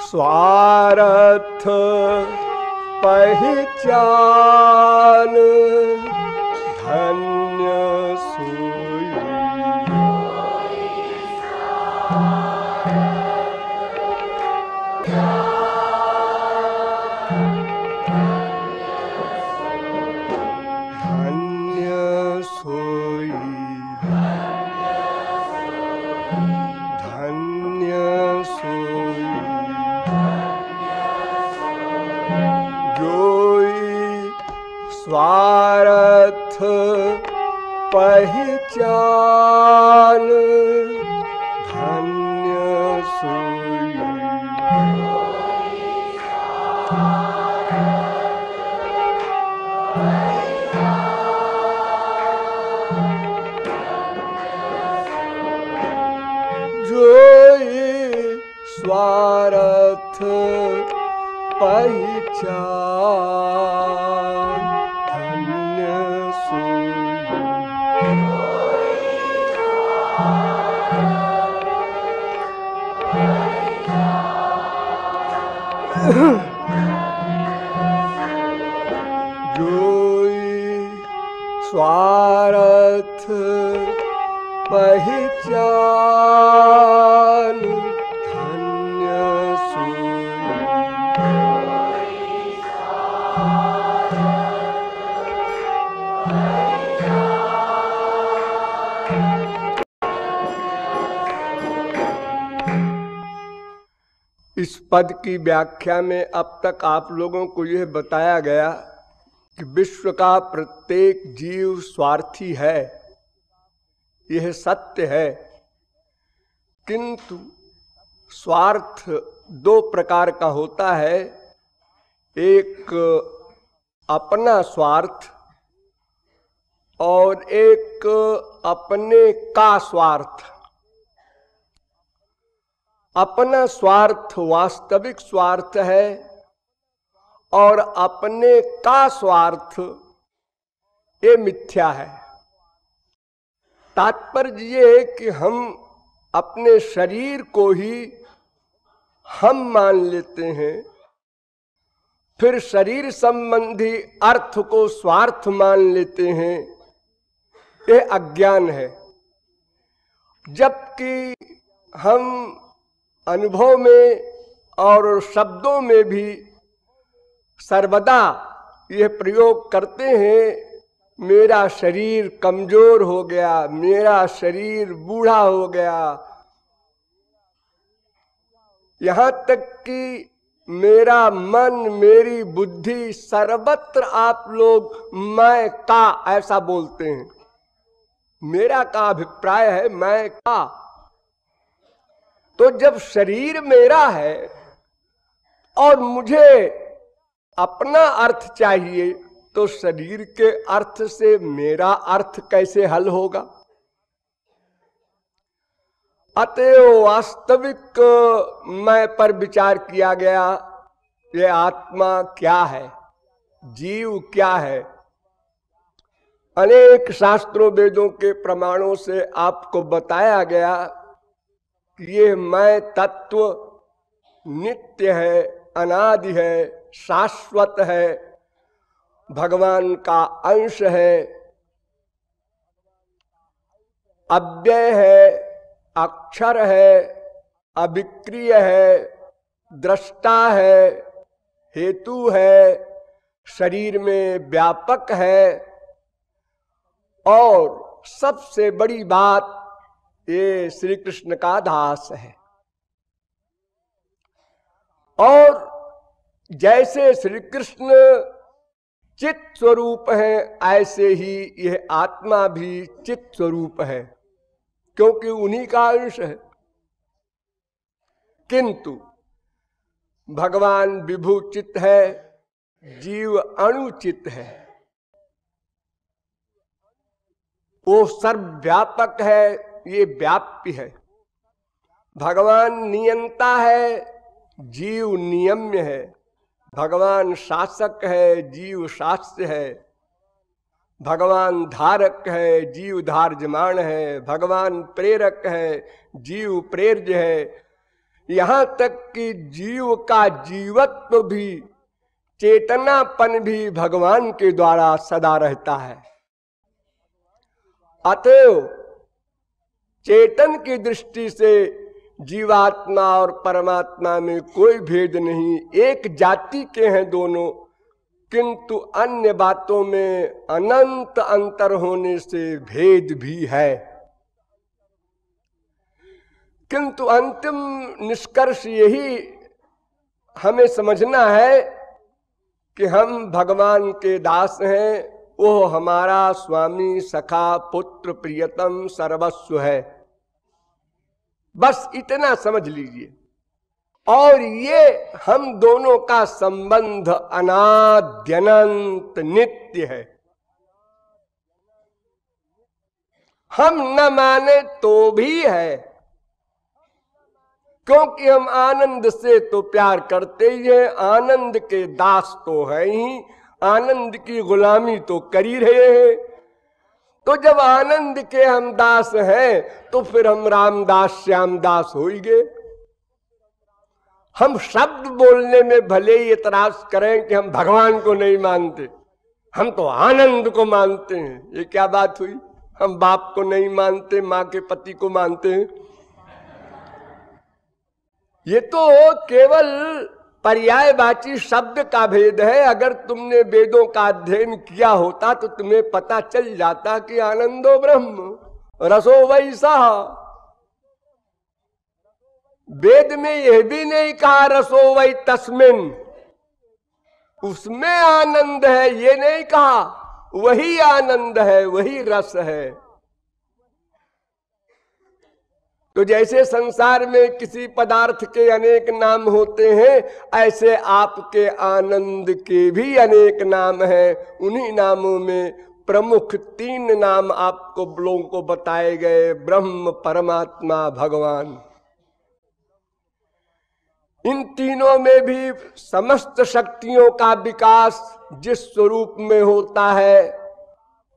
स्वार्थ पहचान धन्य सोई। धन्य सोई धन्य सोई जोई स्वार्थ पहचान धन्य सोई। जोई स्वार्थ पहचान धन्य सोई। जोई स्वार्थ पहचान धन्य सोई। इस पद की व्याख्या में अब तक आप लोगों को यह बताया गया कि विश्व का प्रत्येक जीव स्वार्थी है, यह सत्य है। किंतु स्वार्थ दो प्रकार का होता है, एक अपना स्वार्थ और एक अपने का स्वार्थ। अपना स्वार्थ वास्तविक स्वार्थ है और अपने का स्वार्थ ये मिथ्या है। तात्पर्य ये है कि हम अपने शरीर को ही हम मान लेते हैं, फिर शरीर संबंधी अर्थ को स्वार्थ मान लेते हैं, ये अज्ञान है। जबकि हम अनुभव में और शब्दों में भी सर्वदा यह प्रयोग करते हैं, मेरा शरीर कमजोर हो गया, मेरा शरीर बूढ़ा हो गया, यहाँ तक कि मेरा मन, मेरी बुद्धि, सर्वत्र आप लोग मैं का ऐसा बोलते हैं। मेरा का अभिप्राय है मैं का। तो जब शरीर मेरा है और मुझे अपना अर्थ चाहिए, तो शरीर के अर्थ से मेरा अर्थ कैसे हल होगा? अतएव वास्तविक मैं पर विचार किया गया, ये आत्मा क्या है, जीव क्या है। अनेक शास्त्रों वेदों के प्रमाणों से आपको बताया गया कि ये मैं तत्व नित्य है, अनादि है, शाश्वत है, भगवान का अंश है, अव्यय है, अक्षर है, अविक्रिय है, दृष्टा है, हेतु है, शरीर में व्यापक है, और सबसे बड़ी बात ये श्री कृष्ण का दास है। और जैसे श्री कृष्ण चित स्वरूप है, ऐसे ही यह आत्मा भी चित स्वरूप है, क्योंकि उन्हीं का अंश है। किंतु भगवान विभु चित है, जीव अणुचित है। वो सर्वव्यापक है, ये व्याप्य है। भगवान नियंता है, जीव नियम्य है। भगवान शासक है, जीव शास्य है। भगवान धारक है, जीव धार्यमान है। भगवान प्रेरक है, जीव प्रेर्य है। यहां तक कि जीव का जीवत्व भी, चेतनापन भी भगवान के द्वारा सदा रहता है। अतएव चेतन की दृष्टि से जीवात्मा और परमात्मा में कोई भेद नहीं, एक जाति के हैं दोनों, किंतु अन्य बातों में अनंत अंतर होने से भेद भी है। किंतु अंतिम निष्कर्ष यही हमें समझना है कि हम भगवान के दास हैं, वो हमारा स्वामी, सखा, पुत्र, प्रियतम, सर्वस्व है। बस इतना समझ लीजिए। और ये हम दोनों का संबंध अनाद्यनंत नित्य है। हम न माने तो भी है, क्योंकि हम आनंद से तो प्यार करते ही हैं, आनंद के दास तो है ही, आनंद की गुलामी तो कर ही रहे हैं। तो जब आनंद के हम दास हैं तो फिर हम रामदास श्यामदास हो ही गए। हम शब्द बोलने में भले ही इतराज करें कि हम भगवान को नहीं मानते, हम तो आनंद को मानते हैं। ये क्या बात हुई? हम बाप को नहीं मानते, मां के पति को मानते हैं। ये तो केवल पर्यायवाची शब्द का भेद है। अगर तुमने वेदों का अध्ययन किया होता तो तुम्हें पता चल जाता कि आनंदो ब्रह्म रसो वैसा। वेद में यह भी नहीं कहा रसो वै तस्मिन, उसमें आनंद है, ये नहीं कहा। वही आनंद है, वही रस है। तो जैसे संसार में किसी पदार्थ के अनेक नाम होते हैं, ऐसे आपके आनंद के भी अनेक नाम हैं। उन्हीं नामों में प्रमुख 3 नाम आपको लोगों को बताए गए, ब्रह्म, परमात्मा, भगवान। इन तीनों में भी समस्त शक्तियों का विकास जिस स्वरूप में होता है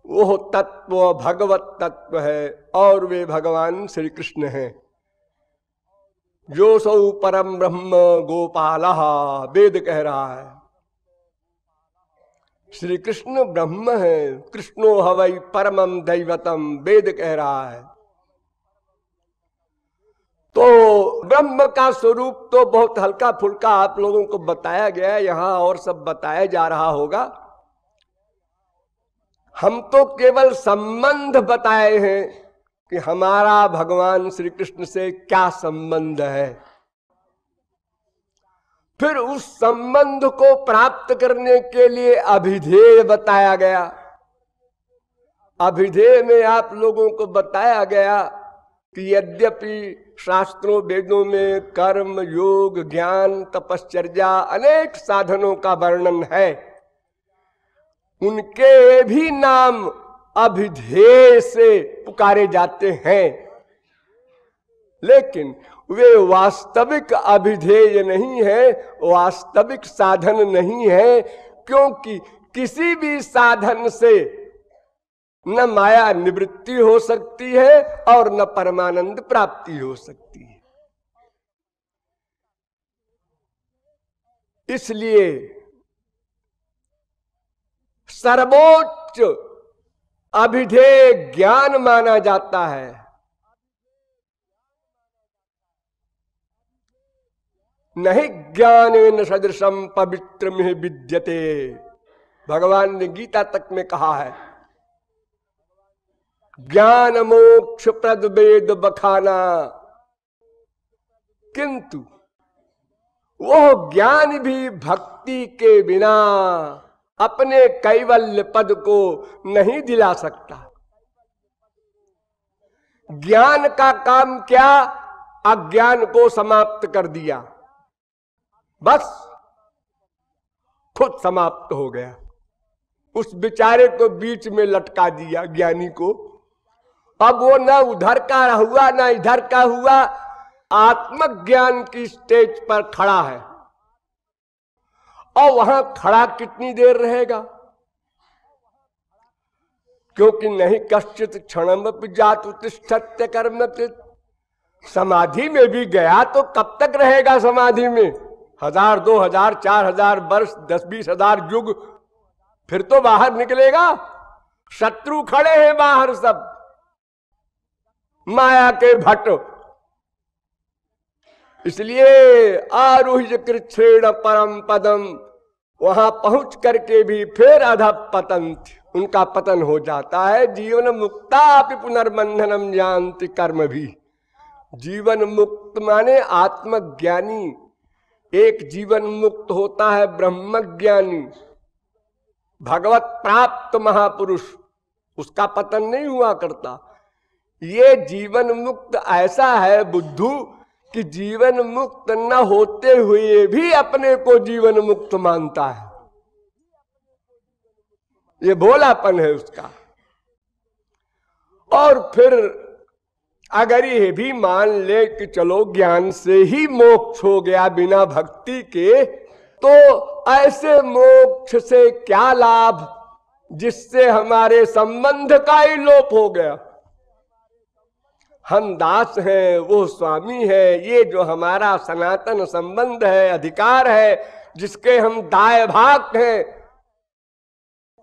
वो तत्व भगवत तत्व है, और वे भगवान श्री कृष्ण हैं। जो सौ परम ब्रह्म गोपालः, वेद कह रहा है। श्री कृष्ण ब्रह्म है, कृष्णो हवै परमम दैवतम, वेद कह रहा है। तो ब्रह्म का स्वरूप तो बहुत हल्का फुल्का आप लोगों को बताया गया है, यहां और सब बताया जा रहा होगा। हम तो केवल संबंध बताए हैं कि हमारा भगवान श्री कृष्ण से क्या संबंध है। फिर उस संबंध को प्राप्त करने के लिए अभिधेय बताया गया। अभिधेय में आप लोगों को बताया गया कि यद्यपि शास्त्रों वेदों में कर्म, योग, ज्ञान, तपश्चर्या अनेक साधनों का वर्णन है, उनके भी नाम अभिधेय से पुकारे जाते हैं, लेकिन वे वास्तविक अभिधेय नहीं है, वास्तविक साधन नहीं है। क्योंकि किसी भी साधन से न माया निवृत्ति हो सकती है और न परमानंद प्राप्ति हो सकती है। इसलिए सर्वोच्च अभिधेय ज्ञान माना जाता है। नहीं ज्ञानेन सदृशम पवित्रमिह विद्यते, भगवान ने गीता तक में कहा है। ज्ञान मोक्ष प्रद वेद बखाना, किंतु वह ज्ञान भी भक्ति के बिना अपने कैवल्य पद को नहीं दिला सकता। ज्ञान का काम क्या? अज्ञान को समाप्त कर दिया, बस खुद समाप्त हो गया। उस बेचारे को बीच में लटका दिया ज्ञानी को। अब वो न उधर का हुआ न इधर का हुआ, आत्मज्ञान की स्टेज पर खड़ा है। और वहां खड़ा कितनी देर रहेगा? क्योंकि नहीं कश्चित क्षणम जात उत्तिष्ठत्य कर्मकृत, समाधि में भी गया तो कब तक रहेगा समाधि में? 1000, 2000, 4000 वर्ष, 10-20 युग, फिर तो बाहर निकलेगा। शत्रु खड़े हैं बाहर सब, माया के भट्ट। इसलिए आरोह्य कृच्छ्रेण परम पदम, वहां पहुंच करके भी फिर अधः पतंत, उनका पतन हो जाता है। जीवन मुक्ता पुनर्बंधनम जानति कर्म भी। जीवन मुक्त माने आत्मज्ञानी। एक जीवन मुक्त होता है ब्रह्मज्ञानी, भगवत प्राप्त महापुरुष, उसका पतन नहीं हुआ करता। ये जीवन मुक्त ऐसा है बुद्धू कि जीवन मुक्त न होते हुए भी अपने को जीवन मुक्त मानता है। ये भोलापन है उसका। और फिर अगर ये भी मान ले कि चलो ज्ञान से ही मोक्ष हो गया बिना भक्ति के, तो ऐसे मोक्ष से क्या लाभ जिससे हमारे संबंध का ही लोप हो गया। हम दास हैं, वो स्वामी है। ये जो हमारा सनातन संबंध है, अधिकार है, जिसके हम दाय भाग हैं,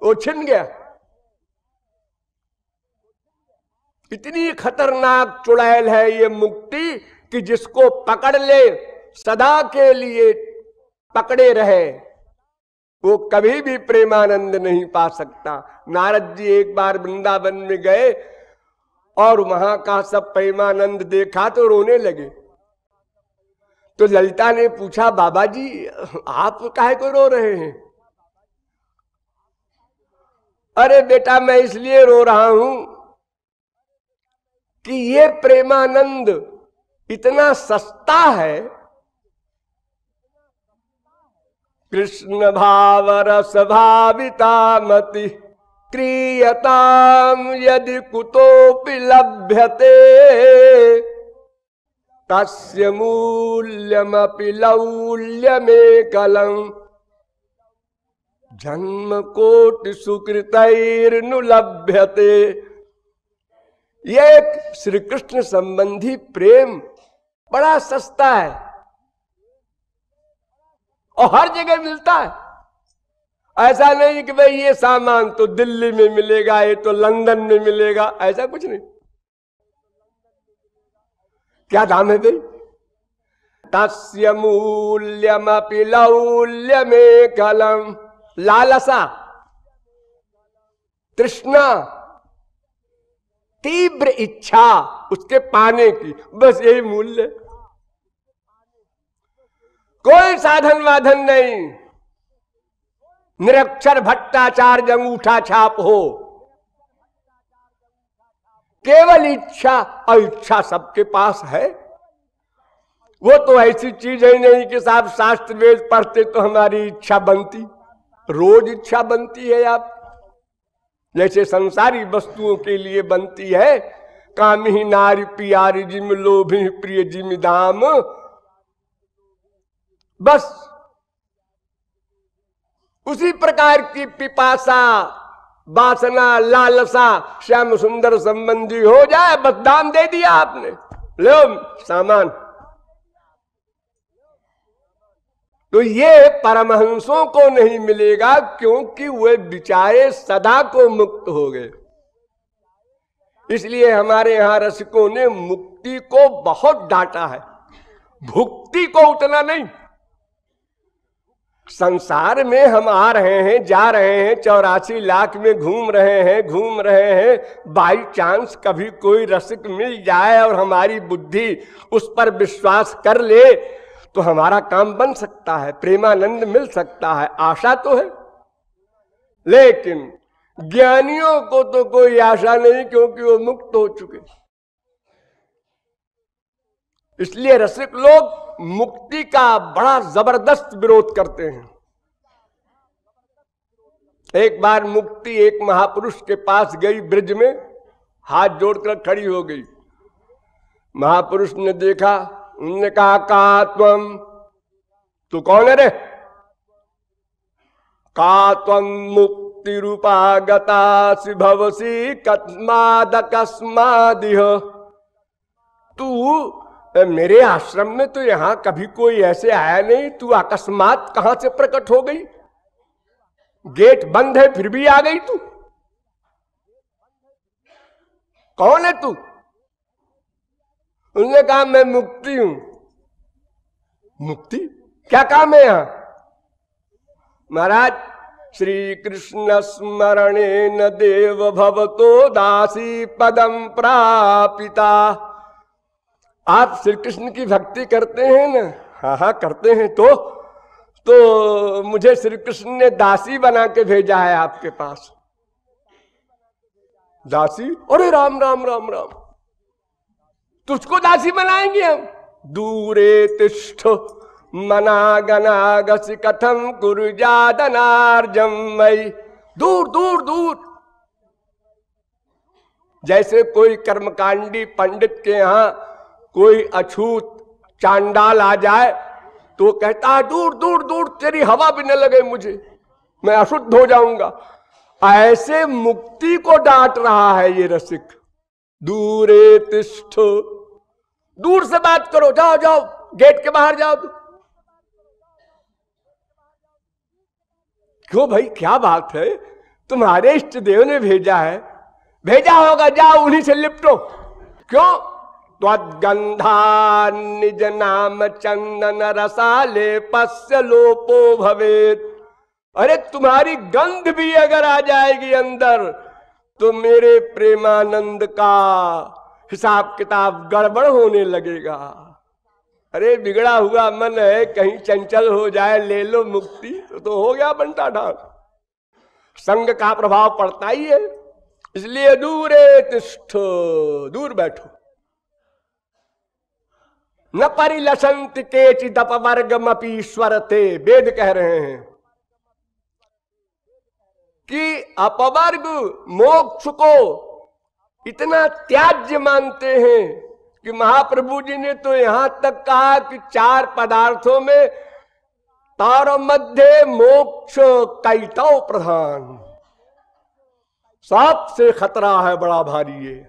वो छिन गया। इतनी खतरनाक चुड़ैल है ये मुक्ति कि जिसको पकड़ ले सदा के लिए पकड़े रहे, वो कभी भी प्रेमानंद नहीं पा सकता। नारद जी एक बार वृंदावन में गए और वहां का सब प्रेमानंद देखा तो रोने लगे। तो ललिता ने पूछा, बाबा जी आप काहे को रो रहे हैं? अरे बेटा मैं इसलिए रो रहा हूं कि ये प्रेमानंद इतना सस्ता है। कृष्ण भाव रस भाविता मति क्रियताम यदि कुतोपि लभ्यते तस्य मूल्यमपि लौल्यमेकलं जन्म कोटि सुकृतैर्नु लभ्यते। ये श्री कृष्ण संबंधी प्रेम बड़ा सस्ता है और हर जगह मिलता है। ऐसा नहीं कि भाई ये सामान तो दिल्ली में मिलेगा, ये तो लंदन में मिलेगा, ऐसा कुछ नहीं। क्या दाम है भाई? तस्य मूल्यमपि लौल्यमेकलं। लालसा, तृष्णा, तीव्र इच्छा उसके पाने की, बस यही मूल्य। कोई साधन वाधन नहीं। निरक्षर भट्टाचार्य अंगूठा छाप हो, केवल इच्छा और इच्छा सबके पास है। वो तो ऐसी चीज ही नहीं कि साहब शास्त्र वेद पढ़ते तो हमारी इच्छा बनती। रोज इच्छा बनती है आप, जैसे संसारी वस्तुओं के लिए बनती है। कामी नारी प्यारी जिम लोभी प्रिय जिम दाम। बस उसी प्रकार की पिपासा, वासना, लालसा श्याम सुंदर संबंधी हो जाए, बस दाम दे दिया आपने, लो सामान। तो ये परमहंसों को नहीं मिलेगा क्योंकि वे बेचारे सदा को मुक्त हो गए। इसलिए हमारे यहां रसिकों ने मुक्ति को बहुत डांटा है, भुक्ति को उतना नहीं। संसार में हम आ रहे हैं, जा रहे हैं, 84 लाख में घूम रहे हैं। बाई चांस कभी कोई रसिक मिल जाए और हमारी बुद्धि उस पर विश्वास कर ले तो हमारा काम बन सकता है, प्रेमानंद मिल सकता है, आशा तो है। लेकिन ज्ञानियों को तो कोई आशा नहीं क्योंकि वो मुक्त हो चुके। इसलिए रसिक लोग मुक्ति का बड़ा जबरदस्त विरोध करते हैं। एक बार मुक्ति एक महापुरुष के पास गई, ब्रिज में हाथ जोड़कर खड़ी हो गई। महापुरुष ने देखा, उन्होंने कहा, का त्वम, तू कौन है रे? का त्वम मुक्ति रूपा गतासि भवसी कस्माद कस्मादिह। तू मेरे आश्रम में तो यहां कभी कोई ऐसे आया नहीं, तू अकस्मात कहां से प्रकट हो गई? गेट बंद है फिर भी आ गई तू? कौन है तू? उन्होंने कहा मैं मुक्ति हूं। मुक्ति? क्या काम है यहां? महाराज, श्री कृष्ण स्मरणे न देव भवतो दासी पदम प्रापिता। आप श्री कृष्ण की भक्ति करते हैं ना? हाँ हाँ करते हैं। तो मुझे श्री कृष्ण ने दासी बना के भेजा है आपके पास। दासी? अरे राम राम राम राम, तुझको दासी बनाएंगे हम? दूरे तिष्ठ मनागनागसि कथम कुरुजादनार्जम मई। दूर दूर दूर। जैसे कोई कर्मकांडी पंडित के यहां कोई अछूत चांडाल आ जाए तो कहता है दूर दूर दूर, तेरी हवा भी न लगे मुझे, मैं अशुद्ध हो जाऊंगा। ऐसे मुक्ति को डांट रहा है ये रसिक। दूरे तिष्ठ, दूर से बात करो, जाओ जाओ, गेट के बाहर जाओ। क्यों भाई, क्या बात है? तुम्हारे इष्ट देव ने भेजा है, भेजा होगा, जाओ उन्हीं से लिपटो। क्यों? त्वद्गंधा निज नाम चंदन रसाले पस्य लोपो भवेत। अरे तुम्हारी गंध भी अगर आ जाएगी अंदर तो मेरे प्रेमानंद का हिसाब किताब गड़बड़ होने लगेगा। अरे बिगड़ा हुआ मन है, कहीं चंचल हो जाए, ले लो मुक्ति तो हो गया बंटा ढाक। संग का प्रभाव पड़ता ही है, इसलिए दूरे तिष्ठ, दूर बैठो। न परिलसंत केचिद अपवर्गमपि स्वरते। वेद कह रहे हैं कि अपवर्ग मोक्ष को इतना त्याज्य मानते हैं कि महाप्रभु जी ने तो यहां तक कहा कि चार पदार्थों में तार मध्य मोक्ष कैतव प्रधान। सबसे खतरा है बड़ा भारी ये।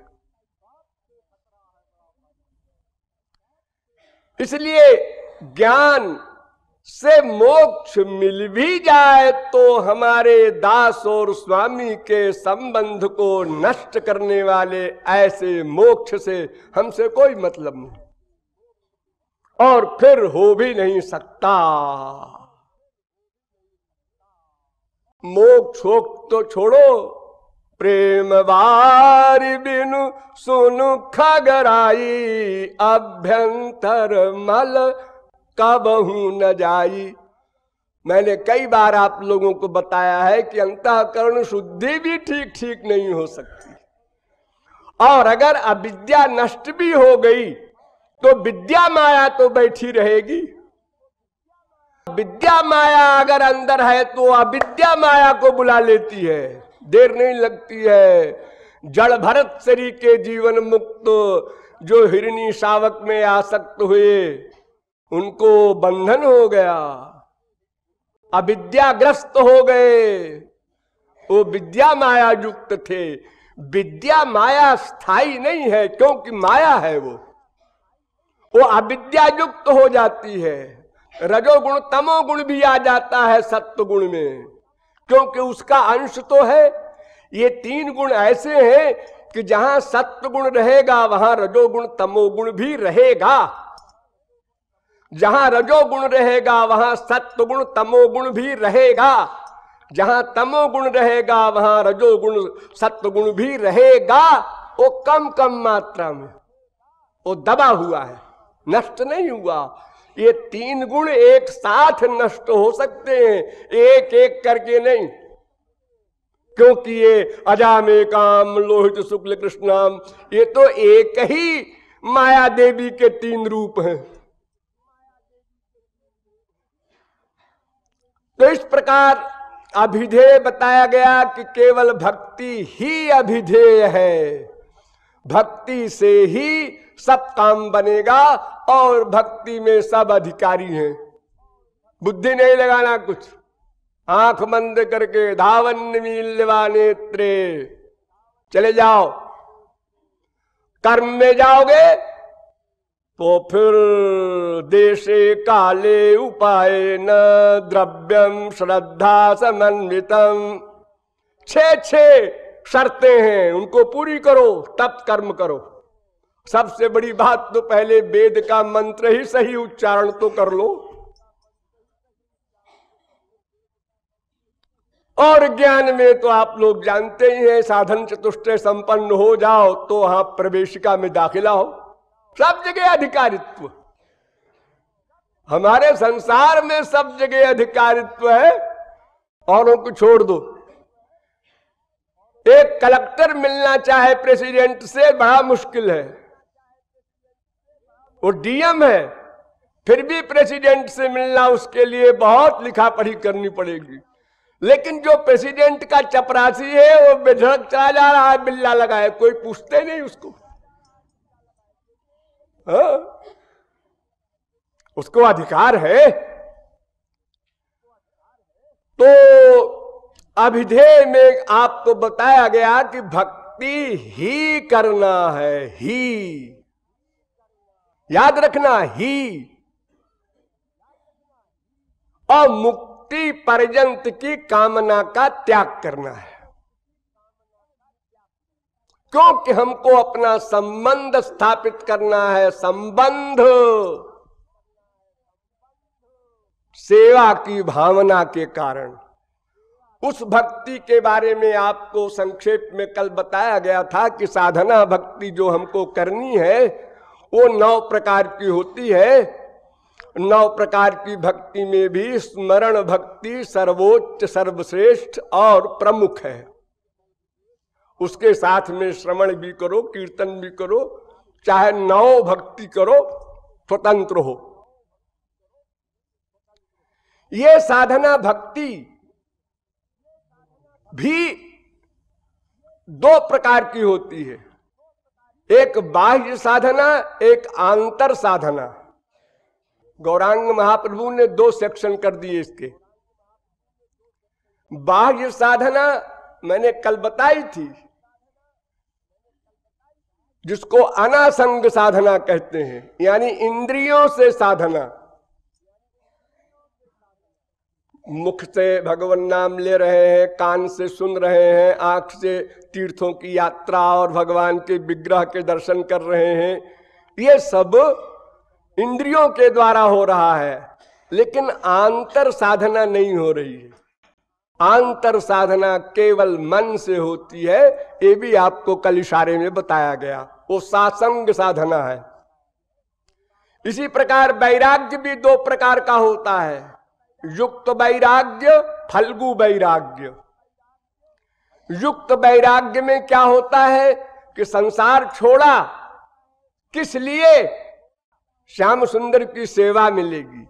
इसलिए ज्ञान से मोक्ष मिल भी जाए तो हमारे दास और स्वामी के संबंध को नष्ट करने वाले ऐसे मोक्ष से हमसे कोई मतलब नहीं, और फिर हो भी नहीं सकता। मोक्ष तो छोड़ो, प्रेम बारी बिनु सुनु खगराई, अभ्यंतर मल कबहू न जाई। मैंने कई बार आप लोगों को बताया है कि अंतःकरण शुद्धि भी ठीक ठीक नहीं हो सकती, और अगर अविद्या नष्ट भी हो गई तो विद्या माया तो बैठी रहेगी। विद्या माया अगर अंदर है तो अविद्या माया को बुला लेती है, देर नहीं लगती है। जड़ भरत शरीर के जीवन मुक्त जो हिरणी शावक में आसक्त हुए उनको बंधन हो गया, अविद्याग्रस्त हो गए, वो विद्या माया युक्त थे। विद्या माया स्थायी नहीं है क्योंकि माया है, वो अविद्या युक्त हो जाती है। रजोगुण तमोगुण भी आ जाता है सत्व गुण में, क्योंकि उसका अंश तो है। ये तीन गुण ऐसे हैं कि जहां सत्व गुण रहेगा वहां रजोगुण तमोगुण भी रहेगा, जहां रजोगुण रहेगा वहां सत्वगुण तमोगुण भी रहेगा, जहां तमोगुण रहेगा वहां रजोगुण सत्वगुण भी रहेगा। वो कम कम मात्रा में, वो दबा हुआ है, नष्ट नहीं हुआ। ये तीन गुण एक साथ नष्ट हो सकते हैं, एक एक करके नहीं, क्योंकि ये अजामे काम लोहित शुक्ल कृष्णाम, ये तो एक ही माया देवी के तीन रूप हैं। तो इस प्रकार अभिधेय बताया गया कि केवल भक्ति ही अभिधेय है, भक्ति से ही सब काम बनेगा और भक्ति में सब अधिकारी हैं। बुद्धि नहीं लगाना कुछ, आंख बंद करके धावन मीलवा नेत्रे चले जाओ। कर्म में जाओगे तो फिर देशे काले उपाय न द्रव्यम श्रद्धा समन्वितम, 6 शर्तें हैं, उनको पूरी करो तब कर्म करो। सबसे बड़ी बात तो पहले वेद का मंत्र ही सही उच्चारण तो कर लो, और ज्ञान में तो आप लोग जानते ही हैं, साधन चतुष्टय संपन्न हो जाओ तो वहां प्रवेशिका में दाखिला हो, सब जगह अधिकारित्व। हमारे संसार में सब जगह अधिकारित्व है, औरों को छोड़ दो। एक कलेक्टर मिलना चाहे प्रेसिडेंट से बड़ा मुश्किल है, वो डीएम है, फिर भी प्रेसिडेंट से मिलना उसके लिए बहुत लिखा पढ़ी करनी पड़ेगी। लेकिन जो प्रेसिडेंट का चपरासी है वो बेधड़क चला जा रहा है, बिल्ला लगाए, कोई पूछते नहीं उसको। हाँ? उसको अधिकार है। तो अभिधेय में आपको बताया गया कि भक्ति ही करना है, ही याद रखना, ही, और मुक्ति पर्यंत की कामना का त्याग करना है। क्योंकि हमको अपना संबंध स्थापित करना है, संबंध सेवा की भावना के कारण। उस भक्ति के बारे में आपको संक्षेप में कल बताया गया था कि साधना भक्ति जो हमको करनी है वो 9 प्रकार की होती है। 9 प्रकार की भक्ति में भी स्मरण भक्ति सर्वोच्च सर्वश्रेष्ठ और प्रमुख है। उसके साथ में श्रवण भी करो, कीर्तन भी करो, चाहे 9 भक्ति करो, स्वतंत्र हो। ये साधना भक्ति भी 2 प्रकार की होती है, एक बाह्य साधना, एक आंतर साधना। गौरांग महाप्रभु ने 2 सेक्शन कर दिए इसके। बाह्य साधना मैंने कल बताई थी, जिसको अनासंग साधना कहते हैं, यानी इंद्रियों से साधना। मुख से भगवान नाम ले रहे हैं, कान से सुन रहे हैं, आंख से तीर्थों की यात्रा और भगवान के विग्रह के दर्शन कर रहे हैं, ये सब इंद्रियों के द्वारा हो रहा है। लेकिन आंतर साधना नहीं हो रही है। आंतर साधना केवल मन से होती है, ये भी आपको कल इशारे में बताया गया, वो सासंग साधना है। इसी प्रकार वैराग्य भी 2 प्रकार का होता है, युक्त वैराग्य, फल्गु वैराग्य। युक्त वैराग्य में क्या होता है कि संसार छोड़ा, किस लिए? श्याम सुंदर की सेवा मिलेगी,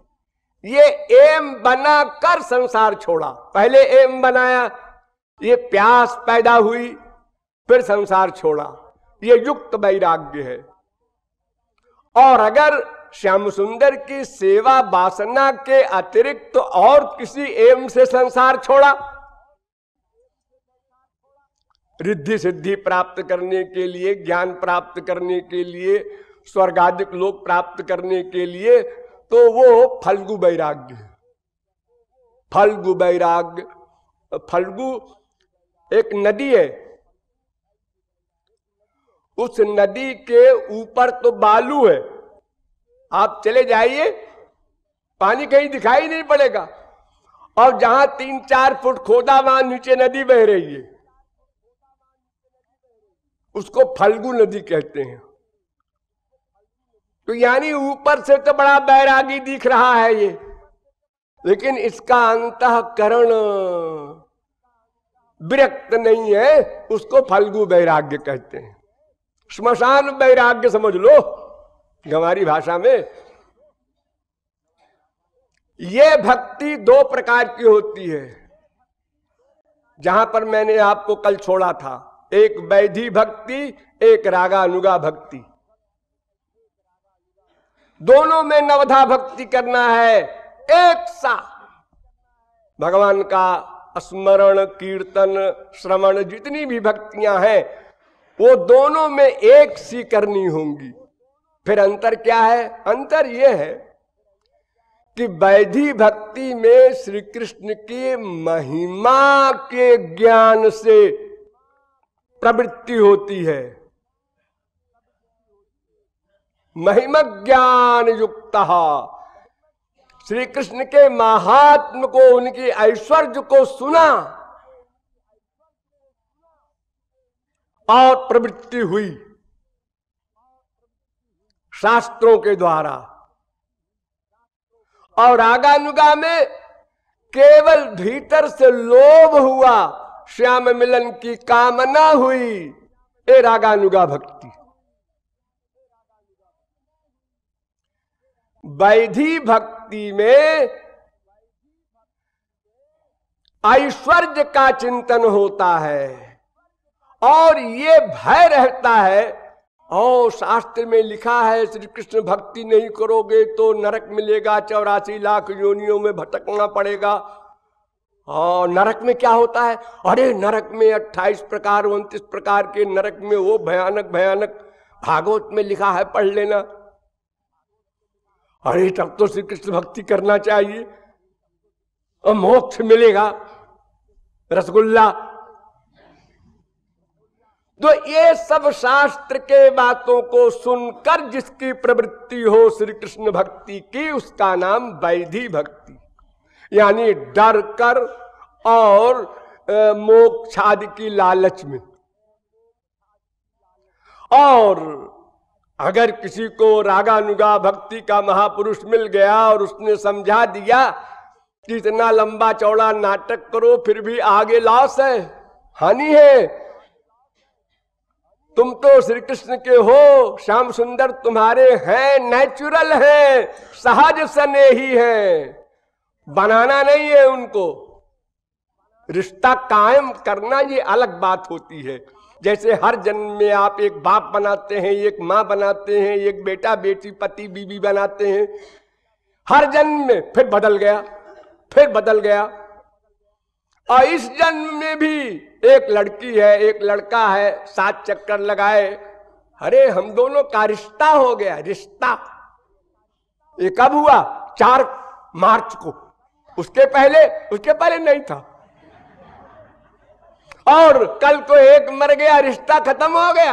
ये एम बना कर संसार छोड़ा। पहले एम बनाया, ये प्यास पैदा हुई, फिर संसार छोड़ा, ये युक्त वैराग्य है। और अगर श्याम सुंदर की सेवा वासना के अतिरिक्त तो और किसी एम से संसार छोड़ा, रिद्धि सिद्धि प्राप्त करने के लिए, ज्ञान प्राप्त करने के लिए, स्वर्गादिक लोक प्राप्त करने के लिए, तो वो फल्गु वैराग्य है। फल्गु वैराग्य, फल्गु एक नदी है, उस नदी के ऊपर तो बालू है, आप चले जाइए पानी कहीं दिखाई नहीं पड़ेगा, और जहां 3-4 फुट खोदा वहां नीचे नदी बह रही है, उसको फल्गु नदी कहते हैं। तो यानी ऊपर से तो बड़ा बैरागी दिख रहा है ये, लेकिन इसका अंतःकरण विरक्त नहीं है, उसको फल्गु वैराग्य कहते हैं। श्मशान वैराग्य समझ लो हमारी भाषा में। ये भक्ति 2 प्रकार की होती है, जहां पर मैंने आपको कल छोड़ा था, एक वैधि भक्ति, एक रागानुगा भक्ति। दोनों में नवधा भक्ति करना है एक साथ। भगवान का स्मरण, कीर्तन, श्रवण, जितनी भी भक्तियां हैं वो दोनों में एक सी करनी होंगी। फिर अंतर क्या है? अंतर यह है कि वैधि भक्ति में श्री कृष्ण की महिमा के ज्ञान से प्रवृत्ति होती है। महिमा ज्ञान युक्त श्री कृष्ण के महात्म को, उनकी ऐश्वर्य को सुना और प्रवृत्ति हुई शास्त्रों के द्वारा, और रागानुगा में केवल भीतर से लोभ हुआ, श्याम मिलन की कामना हुई, ये रागानुगा भक्ति। वैधि भक्ति में ऐश्वर्य का चिंतन होता है और ये भय रहता है, और शास्त्र में लिखा है श्री कृष्ण भक्ति नहीं करोगे तो नरक मिलेगा, 84 लाख योनियों में भटकना पड़ेगा। और नरक में क्या होता है? अरे नरक में 28 प्रकार 29 प्रकार के नरक में, वो भयानक भयानक, भागवत में लिखा है, पढ़ लेना। अरे तब तो श्री कृष्ण भक्ति करना चाहिए और मोक्ष मिलेगा, रसगुल्ला। तो ये सब शास्त्र के बातों को सुनकर जिसकी प्रवृत्ति हो श्री कृष्ण भक्ति की, उसका नाम वैधि भक्ति, यानी डर कर और मोक्षादि की लालच में। और अगर किसी को रागानुगा भक्ति का महापुरुष मिल गया और उसने समझा दिया कि इतना लंबा चौड़ा नाटक करो फिर भी आगे लॉस है, हानि है, तुम तो श्री कृष्ण के हो, श्याम सुंदर तुम्हारे हैं, नेचुरल हैं, सहज स्नेही हैं, बनाना नहीं है उनको। रिश्ता कायम करना ये अलग बात होती है। जैसे हर जन्म में आप एक बाप बनाते हैं, एक माँ बनाते हैं, एक बेटा बेटी पति बीवी बनाते हैं, हर जन्म में फिर बदल गया, फिर बदल गया। और इस जन्म में भी एक लड़की है एक लड़का है, 7 चक्कर लगाए, अरे हम दोनों का रिश्ता हो गया। रिश्ता ये कब हुआ? 4 मार्च को। उसके पहले नहीं था। और कल को एक मर गया, रिश्ता खत्म हो गया।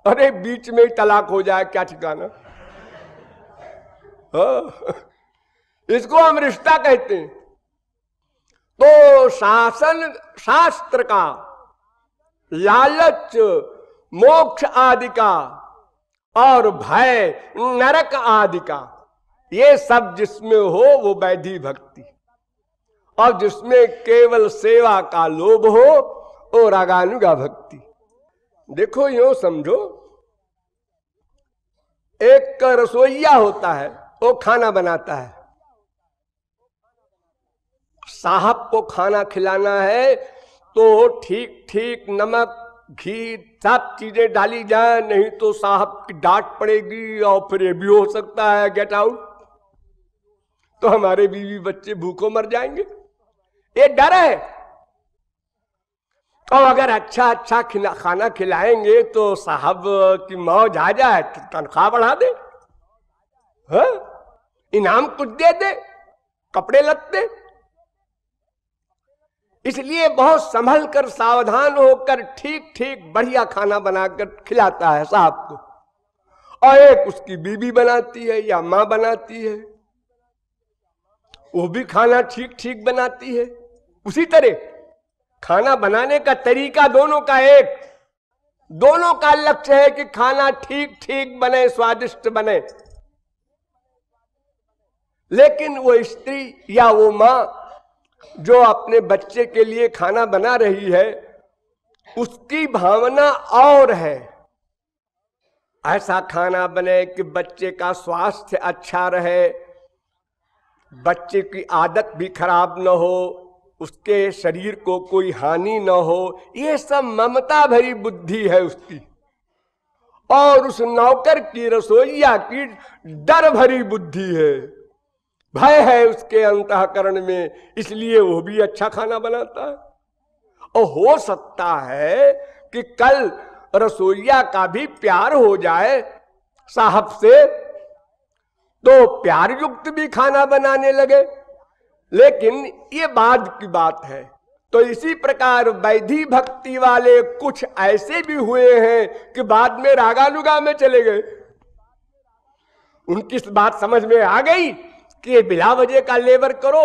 अरे बीच में ही तलाक हो जाए, क्या ठिकाना। इसको हम रिश्ता कहते हैं। तो शास्त्र का लालच मोक्ष आदि का और भय नरक आदि का, ये सब जिसमें हो वो वैधि भक्ति, और जिसमें केवल सेवा का लोभ हो वो रागानुगा भक्ति। देखो यूं समझो, एक रसोइया होता है, वो खाना बनाता है। साहब को खाना खिलाना है तो ठीक ठीक नमक घी सब चीजें डाली जाए, नहीं तो साहब की डांट पड़ेगी और फिर ये भी हो सकता है गेट आउट, तो हमारे बीवी बच्चे भूखों मर जाएंगे, ये डर है। और अगर अच्छा अच्छा खाना खिलाएंगे तो साहब की मौज आ जाए तो तनख्वाह बढ़ा दे, इनाम कुछ दे दे, कपड़े लत्ते। इसलिए बहुत संभल कर सावधान होकर ठीक ठीक बढ़िया खाना बनाकर खिलाता है साहब को। और एक उसकी बीवी बनाती है या माँ बनाती है, वो भी खाना ठीक ठीक बनाती है। उसी तरह खाना बनाने का तरीका दोनों का एक, दोनों का लक्ष्य है कि खाना ठीक ठीक बने, स्वादिष्ट बने। लेकिन वो स्त्री या वो माँ जो अपने बच्चे के लिए खाना बना रही है, उसकी भावना और है, ऐसा खाना बने कि बच्चे का स्वास्थ्य अच्छा रहे, बच्चे की आदत भी खराब न हो, उसके शरीर को कोई हानि न हो। ये सब ममता भरी बुद्धि है उसकी। और उस नौकर की, रसोइया की डर भरी बुद्धि है, भय है उसके अंतःकरण में, इसलिए वो भी अच्छा खाना बनाता है। और हो सकता है कि कल रसोइया का भी प्यार हो जाए साहब से, तो प्यार युक्त भी खाना बनाने लगे। लेकिन ये बाद की बात है। तो इसी प्रकार वैधि भक्ति वाले कुछ ऐसे भी हुए हैं कि बाद में रागानुगा में चले गए। उनकी इस बात समझ में आ गई कि बिला वजह का लेबर करो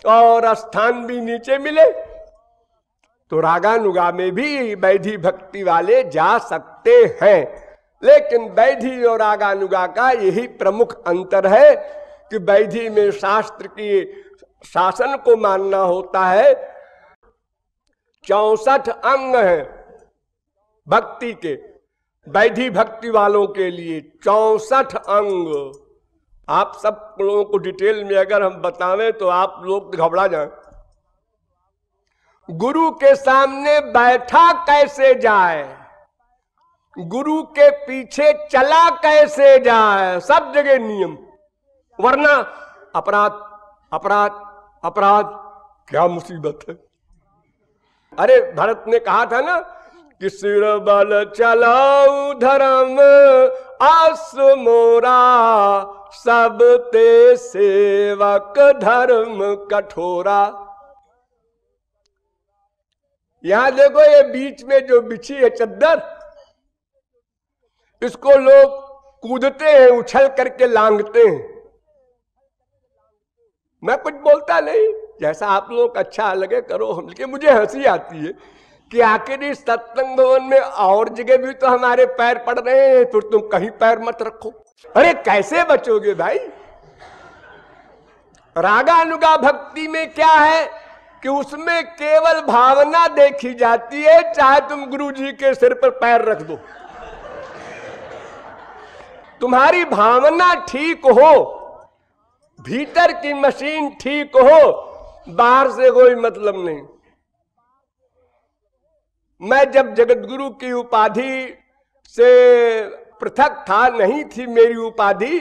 और स्थान भी नीचे मिले, तो रागानुगा में भी वैधि भक्ति वाले जा सकते हैं। लेकिन वैधि और रागानुगा का यही प्रमुख अंतर है कि वैधि में शास्त्र की शासन को मानना होता है। 64 अंग हैं भक्ति के, वैधि भक्ति वालों के लिए 64 अंग। आप सब लोगों को डिटेल में अगर हम बतावें तो आप लोग घबरा जाएं। गुरु के सामने बैठा कैसे जाए, गुरु के पीछे चला कैसे जाए, सब जगह नियम, वरना अपराध अपराध अपराध। क्या मुसीबत है। अरे भरत ने कहा था ना कि सिर बल चलाऊ धर्म आस मोरा, सब ते सेवक धर्म कठोरा। यहां देखो, ये बीच में जो बिछी है चद्दर, इसको लोग कूदते हैं, उछल करके लांघते हैं। मैं कुछ बोलता नहीं, जैसा आप लोग अच्छा लगे करो। हम लेकिन मुझे हंसी आती है कि आखिर इस सत्संग भवन में और जगह भी तो हमारे पैर पड़ रहे हैं, फिर तुम कहीं पैर मत रखो। अरे कैसे बचोगे भाई। रागानुगा भक्ति में क्या है कि उसमें केवल भावना देखी जाती है, चाहे तुम गुरु जी के सिर पर पैर रख दो, तुम्हारी भावना ठीक हो, भीतर की मशीन ठीक हो, बाहर से कोई मतलब नहीं। मैं जब जगतगुरु की उपाधि से पृथक था, नहीं थी मेरी उपाधि,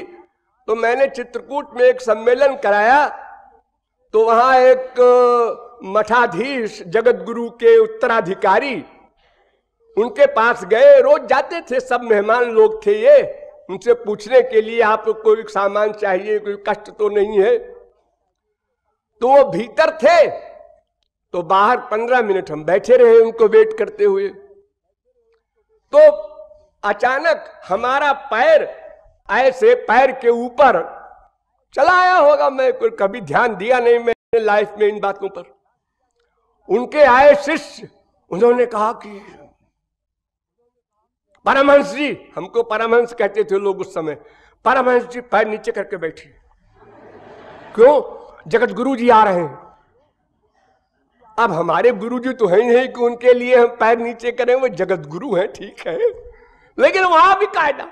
तो मैंने चित्रकूट में एक सम्मेलन कराया। तो वहां एक मठाधीश जगतगुरु के उत्तराधिकारी, उनके पास गए। रोज जाते थे, सब मेहमान लोग थे ये, उनसे पूछने के लिए आपको कोई सामान चाहिए, कोई कष्ट तो नहीं है। तो वो भीतर थे, तो बाहर 15 मिनट हम बैठे रहे उनको वेट करते हुए। तो अचानक हमारा पैर ऐसे पैर के ऊपर चला आया होगा, मैं कभी ध्यान दिया नहीं मैंने लाइफ में इन बातों पर। उनके आए शिष्य, उन्होंने कहा कि परमहंस जी, हमको परमहंस कहते थे लोग उस समय, परमहंस जी पैर नीचे करके बैठे। क्यों? जगत गुरु जी आ रहे हैं। अब हमारे गुरु जी तो है ही नहीं कि उनके लिए हम पैर नीचे करें, वो जगत गुरु हैं, ठीक है, लेकिन वहां भी कायदा,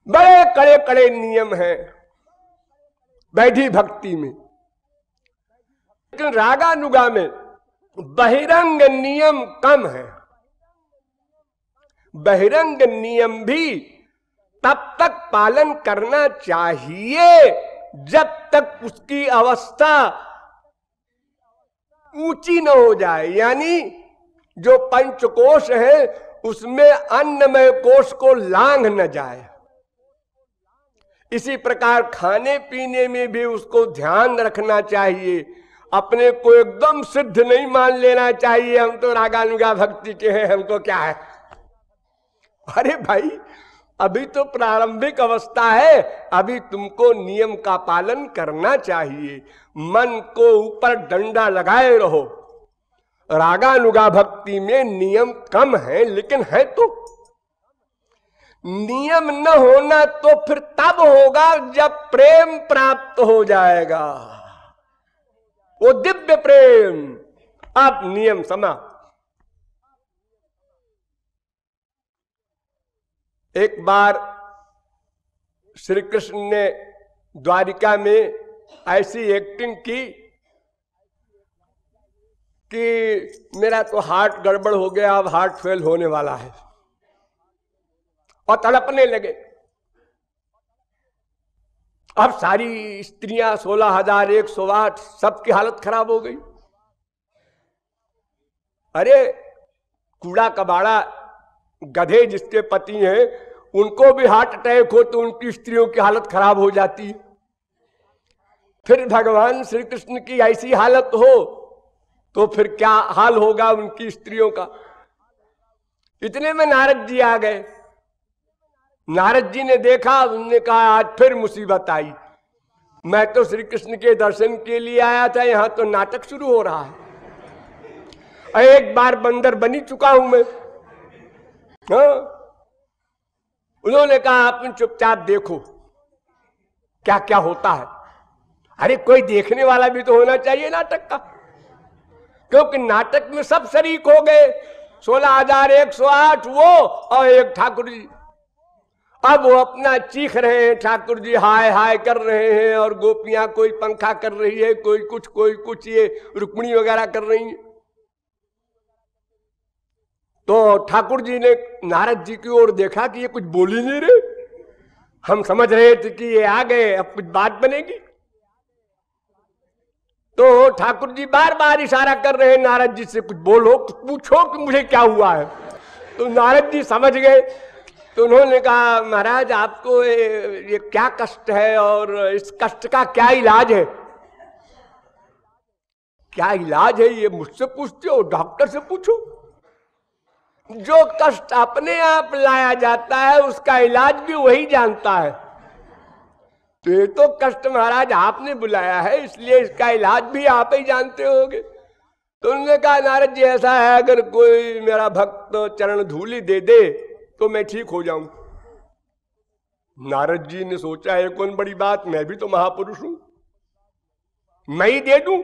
बड़े कड़े कड़े नियम हैं वैधि भक्ति में। लेकिन रागानुगा में बहिरंग नियम कम है। बहिरंग नियम भी तब तक पालन करना चाहिए जब तक उसकी अवस्था ऊंची न हो जाए, यानी जो पंचकोश है उसमें अन्नमय कोश को लांघ न जाए। इसी प्रकार खाने पीने में भी उसको ध्यान रखना चाहिए। अपने को एकदम सिद्ध नहीं मान लेना चाहिए, हम तो रागानुगा भक्ति के हैं, हमको क्या है। अरे भाई, अभी तो प्रारंभिक अवस्था है, अभी तुमको नियम का पालन करना चाहिए। मन को ऊपर डंडा लगाए रहो। रागानुगा भक्ति में नियम कम है, लेकिन है तो। नियम न होना तो फिर तब होगा जब प्रेम प्राप्त हो जाएगा, वो दिव्य प्रेम। अब नियम समा। एक बार श्री कृष्ण ने द्वारिका में ऐसी एक्टिंग की कि मेरा तो हार्ट गड़बड़ हो गया, अब हार्ट फेल होने वाला है, और तड़पने लगे। अब सारी स्त्रियां 16,108 सबकी हालत खराब हो गई। अरे कूड़ा कबाड़ा गधे जिसके पति हैं, उनको भी हार्ट अटैक हो तो उनकी स्त्रियों की हालत खराब हो जाती है। फिर भगवान श्री कृष्ण की ऐसी हालत हो तो फिर क्या हाल होगा उनकी स्त्रियों का। इतने में नारद जी आ गए। नारद जी ने देखा, उन्होंने कहा आज फिर मुसीबत आई। मैं तो श्री कृष्ण के दर्शन के लिए आया था, यहां तो नाटक शुरू हो रहा है। एक बार बंदर बनी चुका हूं मैं। हाँ? उन्होंने कहा आप चुपचाप देखो क्या क्या होता है। अरे कोई देखने वाला भी तो होना चाहिए नाटक का, क्योंकि नाटक में सब शरीक हो गए। 16,108 वो और एक ठाकुर जी। अब वो अपना चीख रहे हैं, ठाकुर जी हाय हाय कर रहे हैं, और गोपियां कोई पंखा कर रही है, कोई कुछ ये रुक्मिणी वगैरह कर रही है। तो ठाकुर जी ने नारद जी की ओर देखा कि ये कुछ बोल ही नहीं रहे। हम समझ रहे थे कि ये आ गए, अब कुछ बात बनेगी। तो ठाकुर जी बार बार इशारा कर रहे हैं नारद जी से, कुछ बोलो, कुछ पूछो कि मुझे क्या हुआ है। तो नारद जी समझ गए। तो उन्होंने कहा महाराज आपको ये क्या कष्ट है और इस कष्ट का क्या इलाज है। क्या इलाज है ये मुझसे पूछते हो, डॉक्टर से पूछो। जो कष्ट अपने आप लाया जाता है उसका इलाज भी वही जानता है। तो ये तो कष्ट महाराज आपने बुलाया है, इसलिए इसका इलाज भी आप ही जानते होगे। तो उन्होंने कहा नारद जी ऐसा है, अगर कोई मेरा भक्त चरण धूलि दे दे तो मैं ठीक हो जाऊं। नारद जी ने सोचा है कौन बड़ी बात, मैं भी तो महापुरुष हूं, मैं ही दे दूं।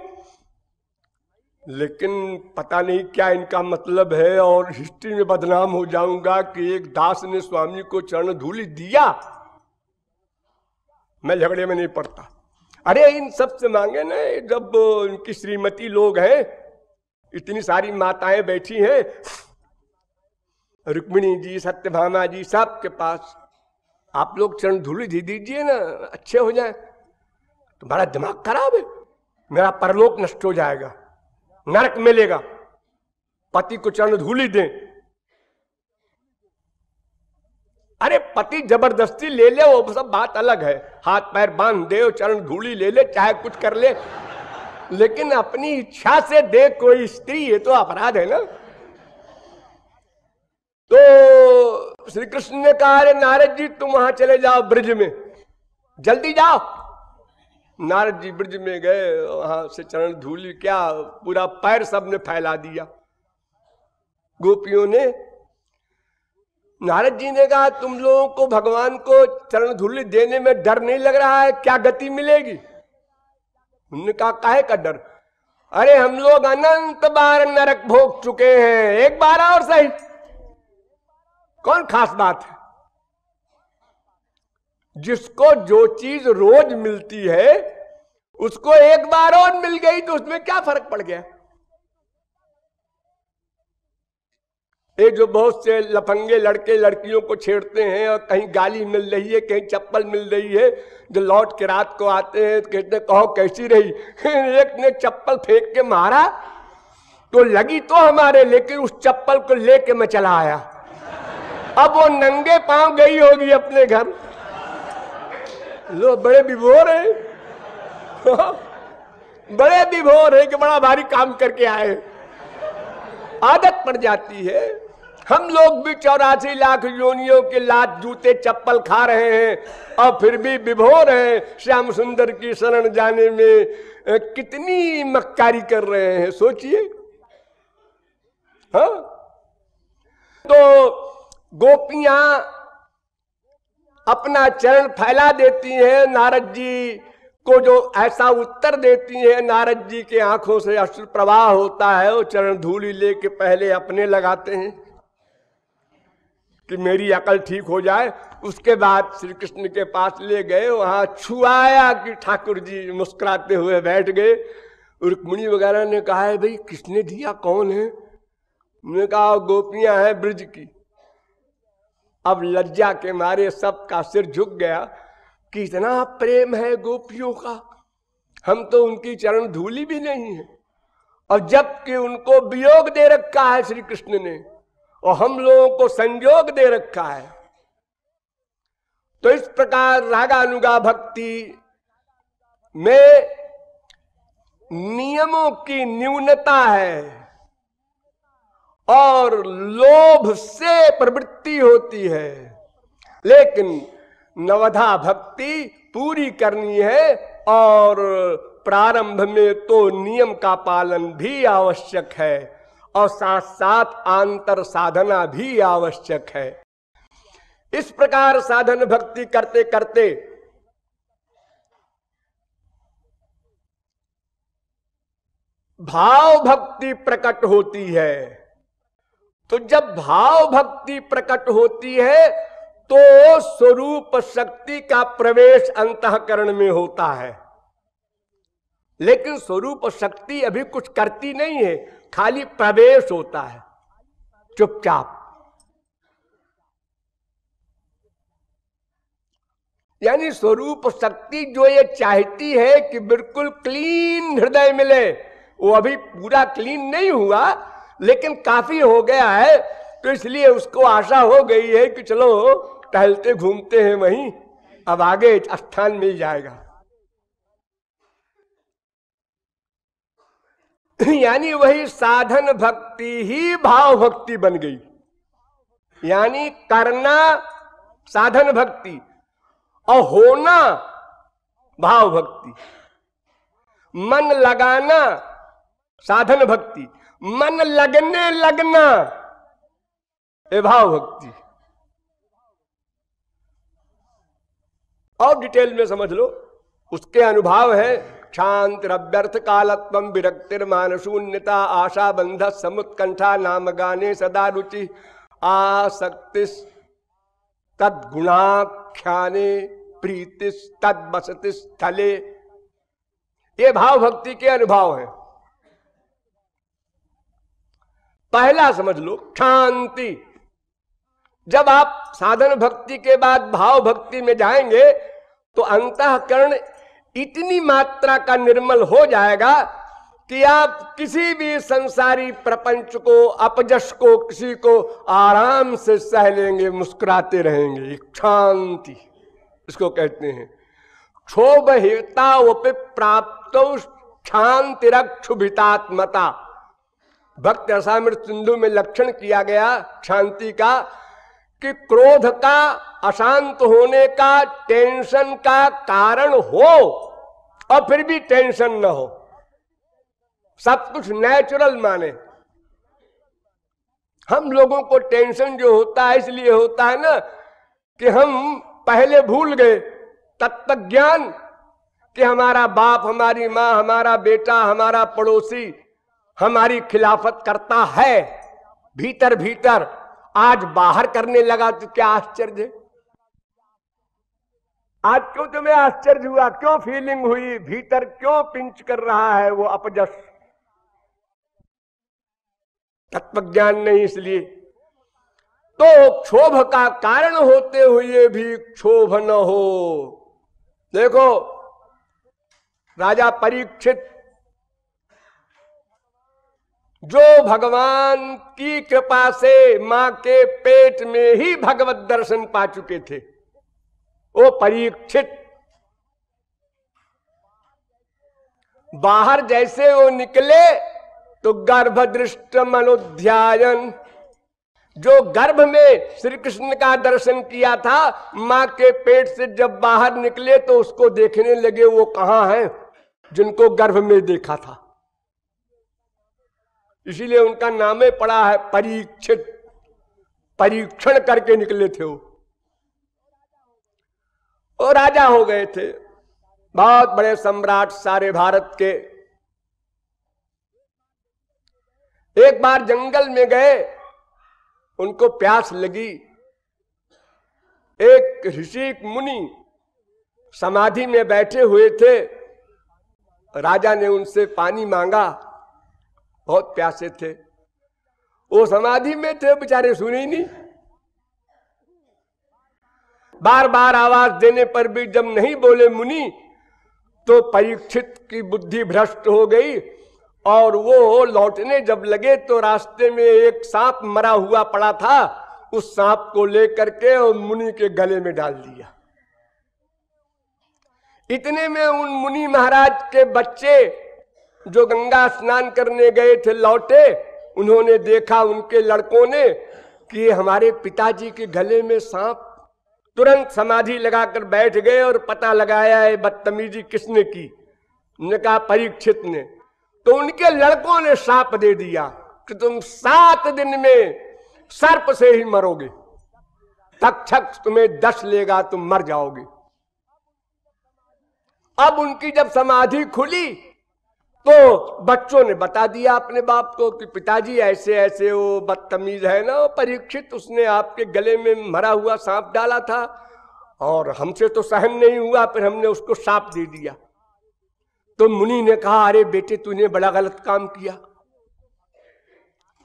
लेकिन पता नहीं क्या इनका मतलब है, और हिस्ट्री में बदनाम हो जाऊंगा कि एक दास ने स्वामी को चरण धूलि दिया। मैं झगड़े में नहीं पड़ता। अरे इन सब से मांगे ना, जब इनकी श्रीमती लोग हैं, इतनी सारी माताएं बैठी हैं, रुक्मिणी जी, सत्यभामा जी, सब के पास आप लोग चरण धूलि दे दीजिए ना, अच्छे हो जाए। तुम्हारा दिमाग खराब है, मेरा परलोक नष्ट हो जाएगा, नरक मिलेगा। पति को चरण धूलि दें। अरे पति जबरदस्ती ले ले वो सब बात अलग है, हाथ पैर बांध दे, चरण धूलि ले ले, चाहे कुछ कर ले, लेकिन अपनी इच्छा से दे कोई स्त्री, ये तो अपराध है ना। तो श्री कृष्ण ने कहा अरे नारद जी तुम वहां चले जाओ ब्रिज में, जल्दी जाओ। नारद जी ब्रिज में गए, वहां से चरण धूलि क्या पूरा पैर सबने फैला दिया गोपियों ने। नारद जी ने कहा तुम लोगों को भगवान को चरण धूलि देने में डर नहीं लग रहा है, क्या गति मिलेगी। उन्होंने कहा काहे का डर। अरे हम लोग अनंत बार नरक भोग चुके हैं, एक बार और सही, कौन खास बात है। जिसको जो चीज रोज मिलती है उसको एक बार और मिल गई तो उसमें क्या फर्क पड़ गया। ये जो बहुत से लफंगे लड़के लड़कियों को छेड़ते हैं, और कहीं गाली मिल रही है, कहीं चप्पल मिल रही है, जो लौट के रात को आते हैं तो कहते कहो कैसी रही। एक ने चप्पल फेंक के मारा तो लगी तो हमारे, लेकिन उस चप्पल को लेके मैं चला आया। अब वो नंगे पांव गई होगी अपने घर। लो बड़े विभोर है बड़े विभोर है कि बड़ा भारी काम करके आए। आदत पड़ जाती है। हम लोग भी 84 लाख योनियों के लात जूते चप्पल खा रहे हैं और फिर भी विभोर हैं। श्याम सुंदर की शरण जाने में कितनी मक्कारी कर रहे हैं, सोचिए। हाँ, तो गोपियां अपना चरण फैला देती हैं, नारद जी को जो ऐसा उत्तर देती हैं, नारद जी के आंखों से अश्रु प्रवाह होता है। वो चरण धूलि लेके पहले अपने लगाते हैं कि मेरी अकल ठीक हो जाए। उसके बाद श्री कृष्ण के पास ले गए, वहां छुआया कि ठाकुर जी मुस्कुराते हुए बैठ गए। रुक्मिणी वगैरह ने कहा है भाई किसने दिया, कौन है। उन्होंने कहा गोपियां हैं ब्रिज की। अब लज्जा के मारे सबका सिर झुक गया कि इतना प्रेम है गोपियों का, हम तो उनकी चरण धूलि भी नहीं है। और जबकि उनको वियोग दे रखा है श्री कृष्ण ने, और हम लोगों को संयोग दे रखा है। तो इस प्रकार रागानुगा भक्ति में नियमों की न्यूनता है और लोभ से प्रवृत्ति होती है, लेकिन नवधा भक्ति पूरी करनी है और प्रारंभ में तो नियम का पालन भी आवश्यक है और साथ साथ आंतर साधना भी आवश्यक है। इस प्रकार साधन भक्ति करते करते भाव भक्ति प्रकट होती है। तो जब भाव भक्ति प्रकट होती है तो स्वरूप शक्ति का प्रवेश अंतःकरण में होता है, लेकिन स्वरूप शक्ति अभी कुछ करती नहीं है, खाली प्रवेश होता है चुपचाप। यानी स्वरूप शक्ति जो ये चाहती है कि बिल्कुल क्लीन हृदय मिले, वो अभी पूरा क्लीन नहीं हुआ लेकिन काफी हो गया है, तो इसलिए उसको आशा हो गई है कि चलो टहलते घूमते हैं वहीं, अब आगे स्थान मिल जाएगा। यानी वही साधन भक्ति ही भाव भक्ति बन गई। यानी करना साधन भक्ति और होना भाव भक्ति, मन लगाना साधन भक्ति, मन लगने लगना ये भाव भक्ति। और डिटेल में समझ लो, उसके अनुभव है शांति अभ्यर्थ कालत्वम विरक्तिर मानशून्यता आशा बंध समुत्कंठा नाम गाने सदा रुचि आसक्तिस तद्गुणाख्याने प्रीतिस तद बसति स्थले। ये भाव भक्ति के अनुभव है। पहला समझ लो शांति। जब आप साधन भक्ति के बाद भाव भक्ति में जाएंगे तो अंतःकरण इतनी मात्रा का निर्मल हो जाएगा कि आप किसी भी संसारी प्रपंच को, अपजश को, किसी को आराम से सह लेंगे, मुस्कुराते रहेंगे। शांति इसको कहते हैं। क्षोभ हितावपि प्राप्तो शांतिरक्षुभितात्मता। भक्त रसामृत सिंधु में लक्षण किया गया शांति का कि क्रोध का, अशांत होने का, टेंशन का कारण हो और फिर भी टेंशन न हो, सब कुछ नेचुरल माने। हम लोगों को टेंशन जो होता है इसलिए होता है ना कि हम पहले भूल गए तत्व ज्ञान कि हमारा बाप, हमारी माँ, हमारा बेटा, हमारा पड़ोसी हमारी खिलाफत करता है भीतर भीतर, आज बाहर करने लगा तो क्या आश्चर्य है। आज क्यों तुम्हें आश्चर्य हुआ, क्यों फीलिंग हुई, भीतर क्यों पिंच कर रहा है वो अपजस? तत्वज्ञान नहीं, इसलिए तो क्षोभ का कारण होते हुए भी क्षोभ न हो। देखो राजा परीक्षित जो भगवान की कृपा से मां के पेट में ही भगवत दर्शन पा चुके थे, वो परीक्षित बाहर जैसे वो निकले तो गर्भदृष्ट मनोध्यायन, जो गर्भ में श्री कृष्ण का दर्शन किया था, मां के पेट से जब बाहर निकले तो उसको देखने लगे वो कहां है जिनको गर्भ में देखा था। इसीलिए उनका नाम ही पड़ा है परीक्षित, परीक्षण करके निकले थे वो राजा हो गए थे, बहुत बड़े सम्राट सारे भारत के। एक बार जंगल में गए, उनको प्यास लगी। एक ऋषि मुनि समाधि में बैठे हुए थे, राजा ने उनसे पानी मांगा, बहुत प्यासे थे। वो समाधि में थे, बेचारे सुने ही नहीं। बार बार आवाज देने पर भी जब नहीं बोले मुनि, तो परीक्षित की बुद्धि भ्रष्ट हो गई और वो लौटने जब लगे तो रास्ते में एक सांप मरा हुआ पड़ा था, उस सांप को लेकर के और मुनि के गले में डाल दिया। इतने में उन मुनि महाराज के बच्चे जो गंगा स्नान करने गए थे लौटे, उन्होंने देखा उनके लड़कों ने कि हमारे पिताजी के गले में सांप। तुरंत समाधि लगाकर बैठ गए और पता लगाया है बदतमीजी किसने की। ने कहा परीक्षित ने। तो उनके लड़कों ने शाप दे दिया कि तुम 7 दिन में सर्प से ही मरोगे, तक्षक तुम्हें 10 लेगा, तुम मर जाओगे। अब उनकी जब समाधि खुली तो बच्चों ने बता दिया अपने बाप को कि पिताजी ऐसे ऐसे वो बदतमीज है ना परीक्षित, उसने आपके गले में मरा हुआ सांप डाला था और हमसे तो सहन नहीं हुआ, फिर हमने उसको शाप दे दिया। तो मुनि ने कहा अरे बेटे तूने बड़ा गलत काम किया,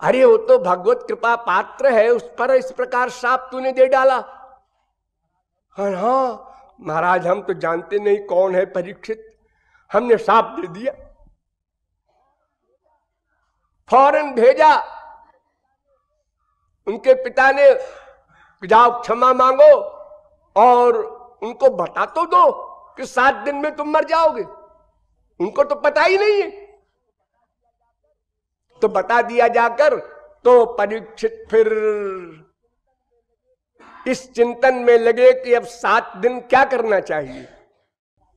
अरे वो तो भगवत कृपा पात्र है, उस पर इस प्रकार शाप तूने दे डाला। हाँ महाराज हम तो जानते नहीं कौन है परीक्षित, हमने शाप दे दिया। फौरन भेजा उनके पिता ने, जाओ क्षमा मांगो और उनको बता तो दो कि 7 दिन में तुम मर जाओगे। उनको तो पता ही नहीं है, तो बता दिया जाकर। तो परीक्षित फिर इस चिंतन में लगे कि अब 7 दिन क्या करना चाहिए।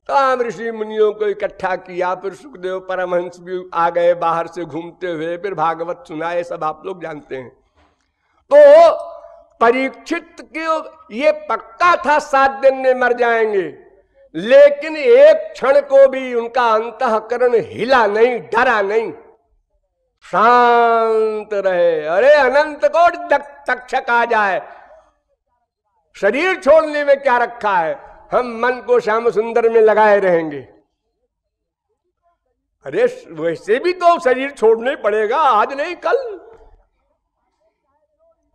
तमाम ऋषि मुनियों को इकट्ठा किया, फिर सुखदेव परमहंस भी आ गए बाहर से घूमते हुए, फिर भागवत सुनाए, सब आप लोग जानते हैं। तो परीक्षित के ये पक्का था 7 दिन में मर जाएंगे, लेकिन एक क्षण को भी उनका अंतःकरण हिला नहीं, डरा नहीं, शांत रहे। अरे अनंत कोट तक्षक आ जाए, शरीर छोड़ने में क्या रखा है, हम मन को श्याम सुंदर में लगाए रहेंगे। अरे वैसे भी तो शरीर छोड़ना ही पड़ेगा, आज नहीं कल।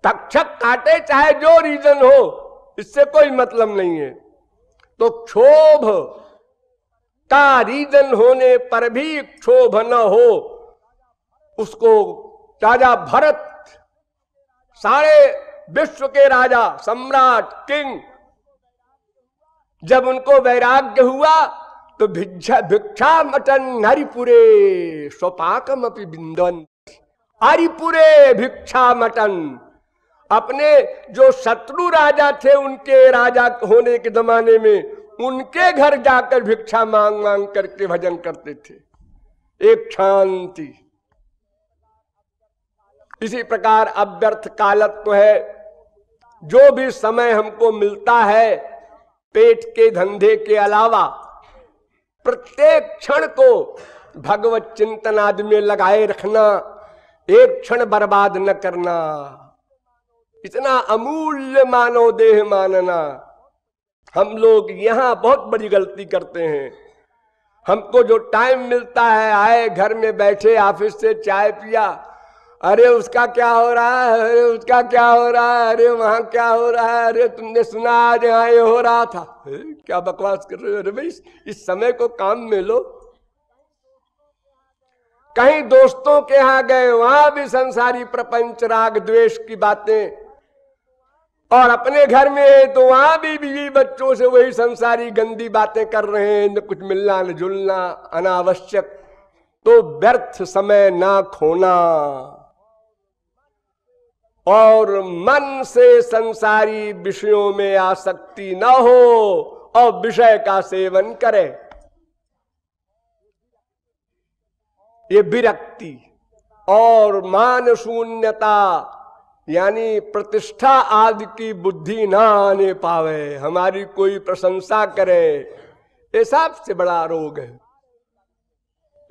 तक्षक काटे चाहे जो रीजन हो, इससे कोई मतलब नहीं है। तो क्षोभ का रीजन होने पर भी क्षोभ न हो, उसको राजा भरत, सारे विश्व के राजा, सम्राट, किंग, जब उनको वैराग्य हुआ तो भिक्षा मटन हरिपुरे स्वपाकम अपि बिंदन। हरिपुरे भिक्षा मटन, अपने जो शत्रु राजा थे उनके राजा होने के जमाने में उनके घर जाकर भिक्षा मांग मांग करके भजन करते थे। एक शांति। इसी प्रकार अव्यर्थ कालत्व है। जो भी समय हमको मिलता है पेट के धंधे के अलावा प्रत्येक क्षण को भगवत चिंतन आदि में लगाए रखना, एक क्षण बर्बाद न करना। इतना अमूल्य मानव देह मानना। हम लोग यहां बहुत बड़ी गलती करते हैं। हमको जो टाइम मिलता है, आए घर में बैठे, ऑफिस से चाय पिया, अरे उसका क्या हो रहा है, अरे उसका क्या हो रहा है, अरे वहां क्या हो रहा है, अरे तुमने सुना आज यहाँ ये हो रहा था, क्या बकवास कर रहे हो। अरे भाई इस समय को काम में लो। कहीं दोस्तों के यहाँ गए, वहां भी संसारी प्रपंच, राग द्वेष की बातें, और अपने घर में है तो वहां भी बीवी बच्चों से वही संसारी गंदी बातें कर रहे हैं, न कुछ मिलना न जुलना, अनावश्यक। तो व्यर्थ समय ना खोना और मन से संसारी विषयों में आसक्ति न हो और विषय का सेवन करे। ये विरक्ति और मान शून्यता यानी प्रतिष्ठा आदि की बुद्धि ना आने पावे, हमारी कोई प्रशंसा करे, ये सबसे बड़ा रोग है।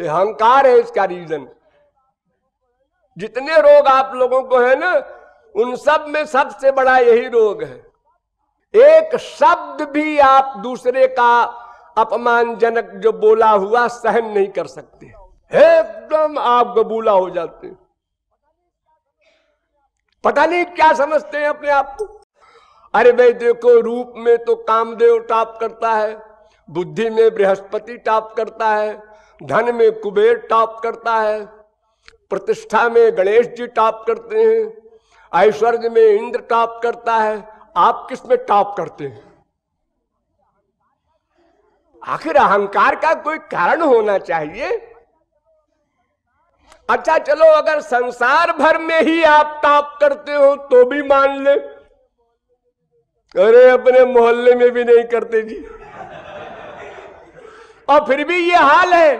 ये अहंकार है इसका रीजन। जितने रोग आप लोगों को है ना, उन सब में सबसे बड़ा यही रोग है। एक शब्द भी आप दूसरे का अपमानजनक जो बोला हुआ सहन नहीं कर सकते, एकदम आप गबूला हो जाते हैं। पता नहीं क्या समझते हैं अपने आप को। अरे भाई देखो, रूप में तो कामदेव टॉप करता है, बुद्धि में बृहस्पति टॉप करता है, धन में कुबेर टॉप करता है, प्रतिष्ठा में गणेश जी टॉप करते हैं, ऐश्वर्य में इंद्र टॉप करता है। आप किस में टॉप करते हैं? आखिर अहंकार का कोई कारण होना चाहिए। अच्छा चलो, अगर संसार भर में ही आप टॉप करते हो तो भी मान ले, अरे अपने मोहल्ले में भी नहीं करते जी, और फिर भी ये हाल है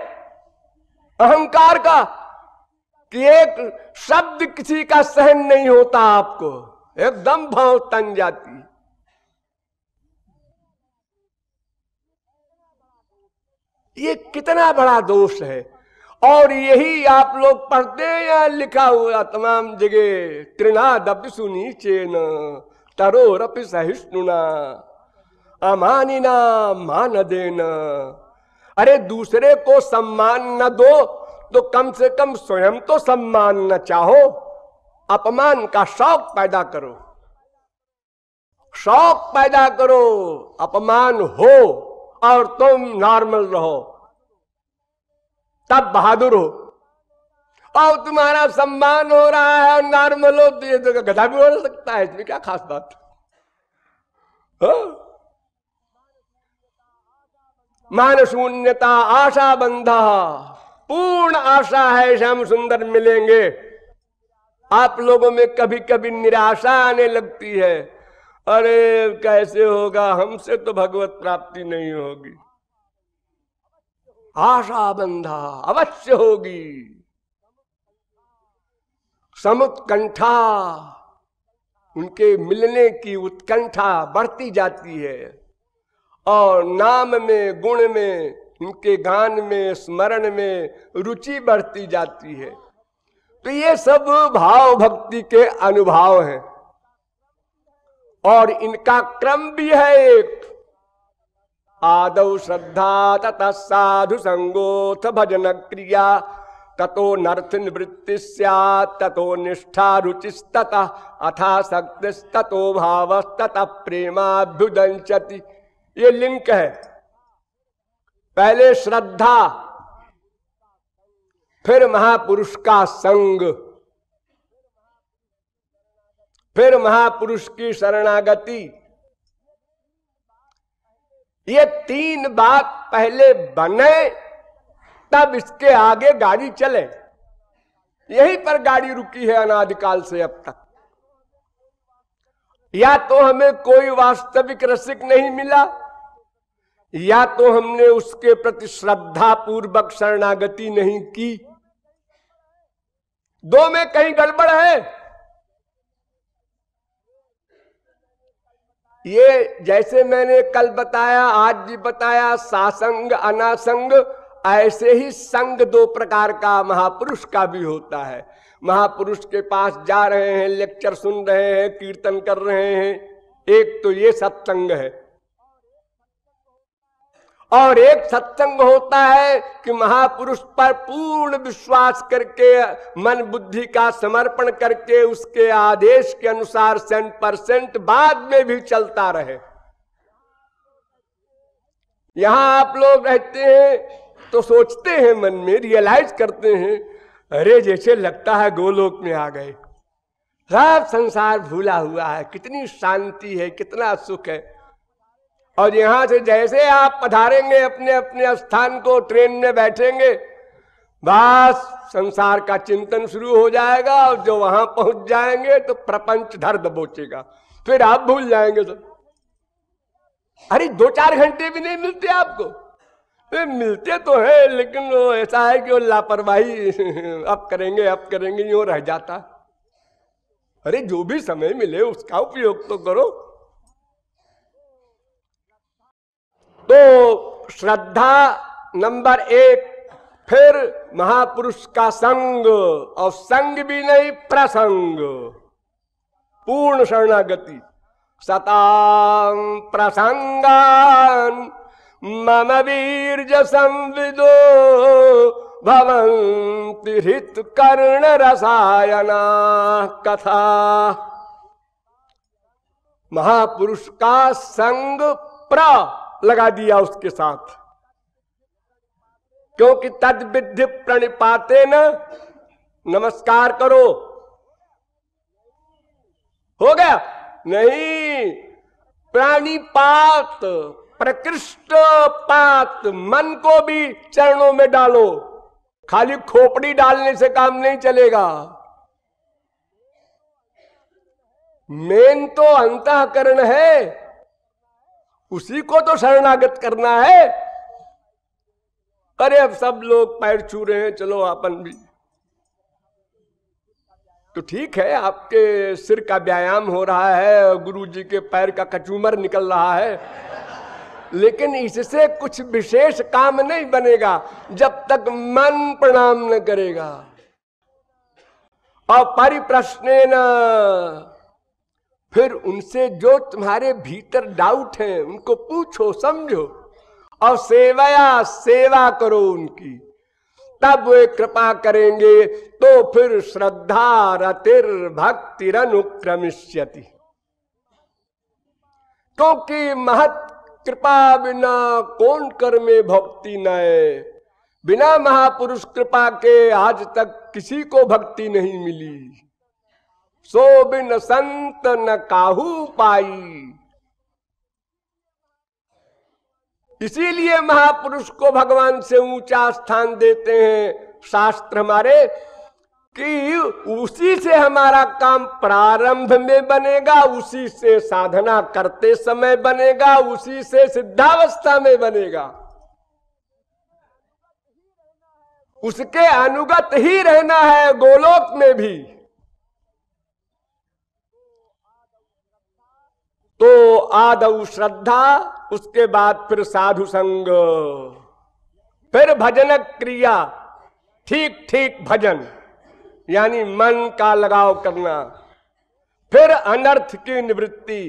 अहंकार का कि एक शब्द किसी का सहन नहीं होता, आपको एकदम भौं तन जाती। ये कितना बड़ा दोष है। और यही आप लोग पढ़ते हैं, यहां लिखा हुआ तमाम जगह, तृणादपि सुनीचेन तरोरपि सहिष्णुना अमानिना मान देना। अरे दूसरे को सम्मान न दो तो कम से कम स्वयं तो सम्मान न चाहो। अपमान का शौक पैदा करो, शौक पैदा करो, अपमान हो और तुम नॉर्मल रहो, तब बहादुर हो। और तुम्हारा सम्मान हो रहा है और नॉर्मल हो तो ये तो गधा भी हो सकता है, इसमें क्या खास बात। मान शून्यता आशा बंधा, पूर्ण आशा है श्याम सुंदर मिलेंगे। आप लोगों में कभी कभी निराशा आने लगती है, अरे कैसे होगा, हमसे तो भगवत प्राप्ति नहीं होगी। आशा बंधा अवश्य होगी। समुत्कंठा, उनके मिलने की उत्कंठा बढ़ती जाती है, और नाम में, गुण में, उनके गान में, स्मरण में रुचि बढ़ती जाती है। तो ये सब भाव भक्ति के अनुभव हैं, और इनका क्रम भी है एक। आदौ श्रद्धा ततः साधु संगोथ भजन क्रिया ततो नर्थ निवृत्ति स्यात् ततो निष्ठा रुचिस्ततः अथासक्तिस्ततो भावस्ततः प्रेमाभ्युदंचति। ये लिंक है। पहले श्रद्धा, फिर महापुरुष का संग, फिर महापुरुष की शरणागति। ये तीन बात पहले बने तब इसके आगे गाड़ी चले। यहीं पर गाड़ी रुकी है अनादिकाल से अब तक। या तो हमें कोई वास्तविक रसिक नहीं मिला, या तो हमने उसके प्रति श्रद्धा पूर्वक शरणागति नहीं की। दो में कहीं गड़बड़ है। ये जैसे मैंने कल बताया, आज भी बताया, सासंग अनासंग, ऐसे ही संग दो प्रकार का महापुरुष का भी होता है। महापुरुष के पास जा रहे हैं, लेक्चर सुन रहे हैं, कीर्तन कर रहे हैं, एक तो ये सत्संग है। और एक सत्संग होता है कि महापुरुष पर पूर्ण विश्वास करके, मन बुद्धि का समर्पण करके, उसके आदेश के अनुसार 100% बाद में भी चलता रहे। यहां आप लोग रहते हैं तो सोचते हैं, मन में रियलाइज करते हैं, अरे जैसे लगता है गोलोक में आ गए, सब संसार भूला हुआ है, कितनी शांति है, कितना सुख है। और यहां से जैसे आप पधारेंगे अपने अपने स्थान को, ट्रेन में बैठेंगे, बस संसार का चिंतन शुरू हो जाएगा, और जो वहां पहुंच जाएंगे तो प्रपंच धर दबोचेगा, फिर आप भूल जाएंगे सब। अरे 2-4 घंटे भी नहीं मिलते आपको। मिलते तो है, लेकिन वो ऐसा है कि वो लापरवाही, अब करेंगे यूं रह जाता। अरे जो भी समय मिले उसका उपयोग तो करो। तो श्रद्धा नंबर 1, फिर महापुरुष का संग, और संग भी नहीं, प्रसंग, पूर्ण शरणागति। सतां प्रसंगान मम वीर्ज संविदो भवन्ति हृत कर्ण रसायना कथा। महापुरुष का संग प्र लगा दिया उसके साथ, क्योंकि तद विधि प्रणिपाते न, नमस्कार करो, हो गया नहीं। प्राणिपात, प्रकृष्ट पात, मन को भी चरणों में डालो। खाली खोपड़ी डालने से काम नहीं चलेगा। मेन तो अंतःकरण है, उसी को तो शरणागत करना है। अरे अब सब लोग पैर छू रहे हैं, चलो अपन भी, तो ठीक है, आपके सिर का व्यायाम हो रहा है, गुरु जी के पैर का कचूमर निकल रहा है, लेकिन इससे कुछ विशेष काम नहीं बनेगा जब तक मन प्रणाम न करेगा। और परिप्रश्नेन, फिर उनसे जो तुम्हारे भीतर डाउट है उनको पूछो, समझो, और सेवया, सेवा करो उनकी, तब वे कृपा करेंगे। तो फिर श्रद्धा रतिर भक्तिरनुक्रमिष्यति, क्योंकि महत कृपा बिना कौन कर में भक्ति नए। बिना महापुरुष कृपा के आज तक किसी को भक्ति नहीं मिली। सो बिन संत न काहू पाई। इसीलिए महापुरुष को भगवान से ऊंचा स्थान देते हैं शास्त्र हमारे, कि उसी से हमारा काम प्रारंभ में बनेगा, उसी से साधना करते समय बनेगा, उसी से सिद्धावस्था में बनेगा। उसके अनुगत ही रहना है गोलोक में भी। तो आदौ श्रद्धा, उसके बाद फिर साधु संग, फिर भजन क्रिया, ठीक ठीक भजन यानी मन का लगाव करना, फिर अनर्थ की निवृत्ति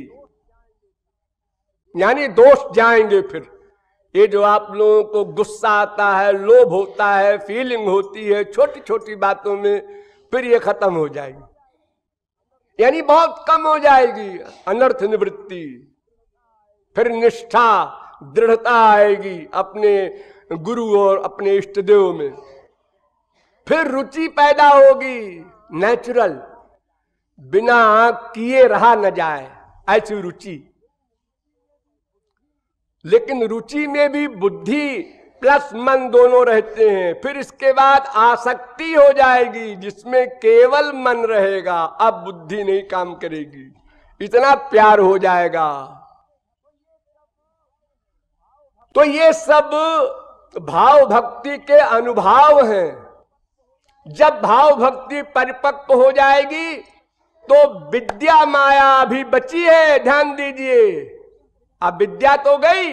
यानी दोष जाएंगे। फिर ये जो आप लोगों को गुस्सा आता है, लोभ होता है, फीलिंग होती है छोटी छोटी बातों में, फिर ये खत्म हो जाएगी, यानी बहुत कम हो जाएगी अनर्थ निवृत्ति। फिर निष्ठा, दृढ़ता आएगी अपने गुरु और अपने इष्ट देव में। फिर रुचि पैदा होगी, नेचुरल, बिना किए रहा न जाए ऐसी रुचि। लेकिन रुचि में भी बुद्धि प्लस मन दोनों रहते हैं। फिर इसके बाद आसक्ति हो जाएगी जिसमें केवल मन रहेगा, अब बुद्धि नहीं काम करेगी, इतना प्यार हो जाएगा। तो ये सब भाव भक्ति के अनुभाव हैं। जब भाव भक्ति परिपक्व हो जाएगी तो विद्या माया अभी बची है, ध्यान दीजिए। अब विद्या तो गई,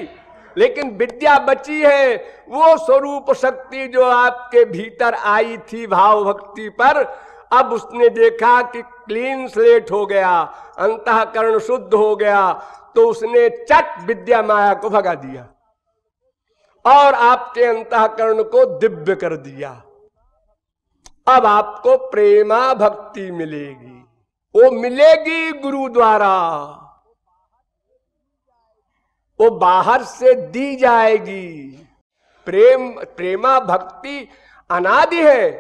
लेकिन विद्या बची है, वो स्वरूप शक्ति जो आपके भीतर आई थी भाव भक्ति पर। अब उसने देखा कि क्लीन स्लेट हो गया, अंतःकरण शुद्ध हो गया, तो उसने चट विद्या माया को भगा दिया और आपके अंतःकरण को दिव्य कर दिया। अब आपको प्रेमा भक्ति मिलेगी, वो मिलेगी गुरु द्वारा, वो बाहर से दी जाएगी। प्रेमा भक्ति अनादि है,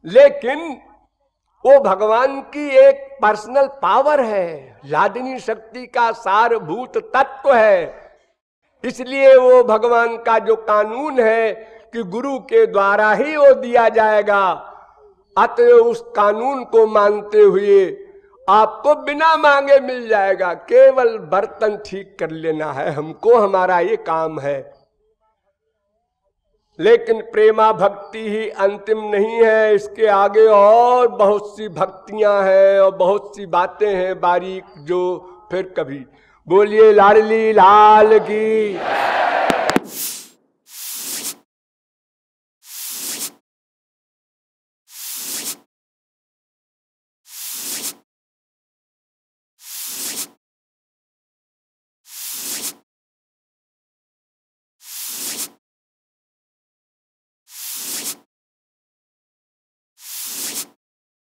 लेकिन वो भगवान की एक पर्सनल पावर है, लादिनी शक्ति का सारभूत तत्व है। इसलिए वो भगवान का जो कानून है कि गुरु के द्वारा ही वो दिया जाएगा, अतः उस कानून को मानते हुए आपको बिना मांगे मिल जाएगा। केवल बर्तन ठीक कर लेना है हमको, हमारा ये काम है। लेकिन प्रेमा भक्ति ही अंतिम नहीं है, इसके आगे और बहुत सी भक्तियां हैं और बहुत सी बातें हैं बारीक, जो फिर कभी। बोलिए लाडली लाल की।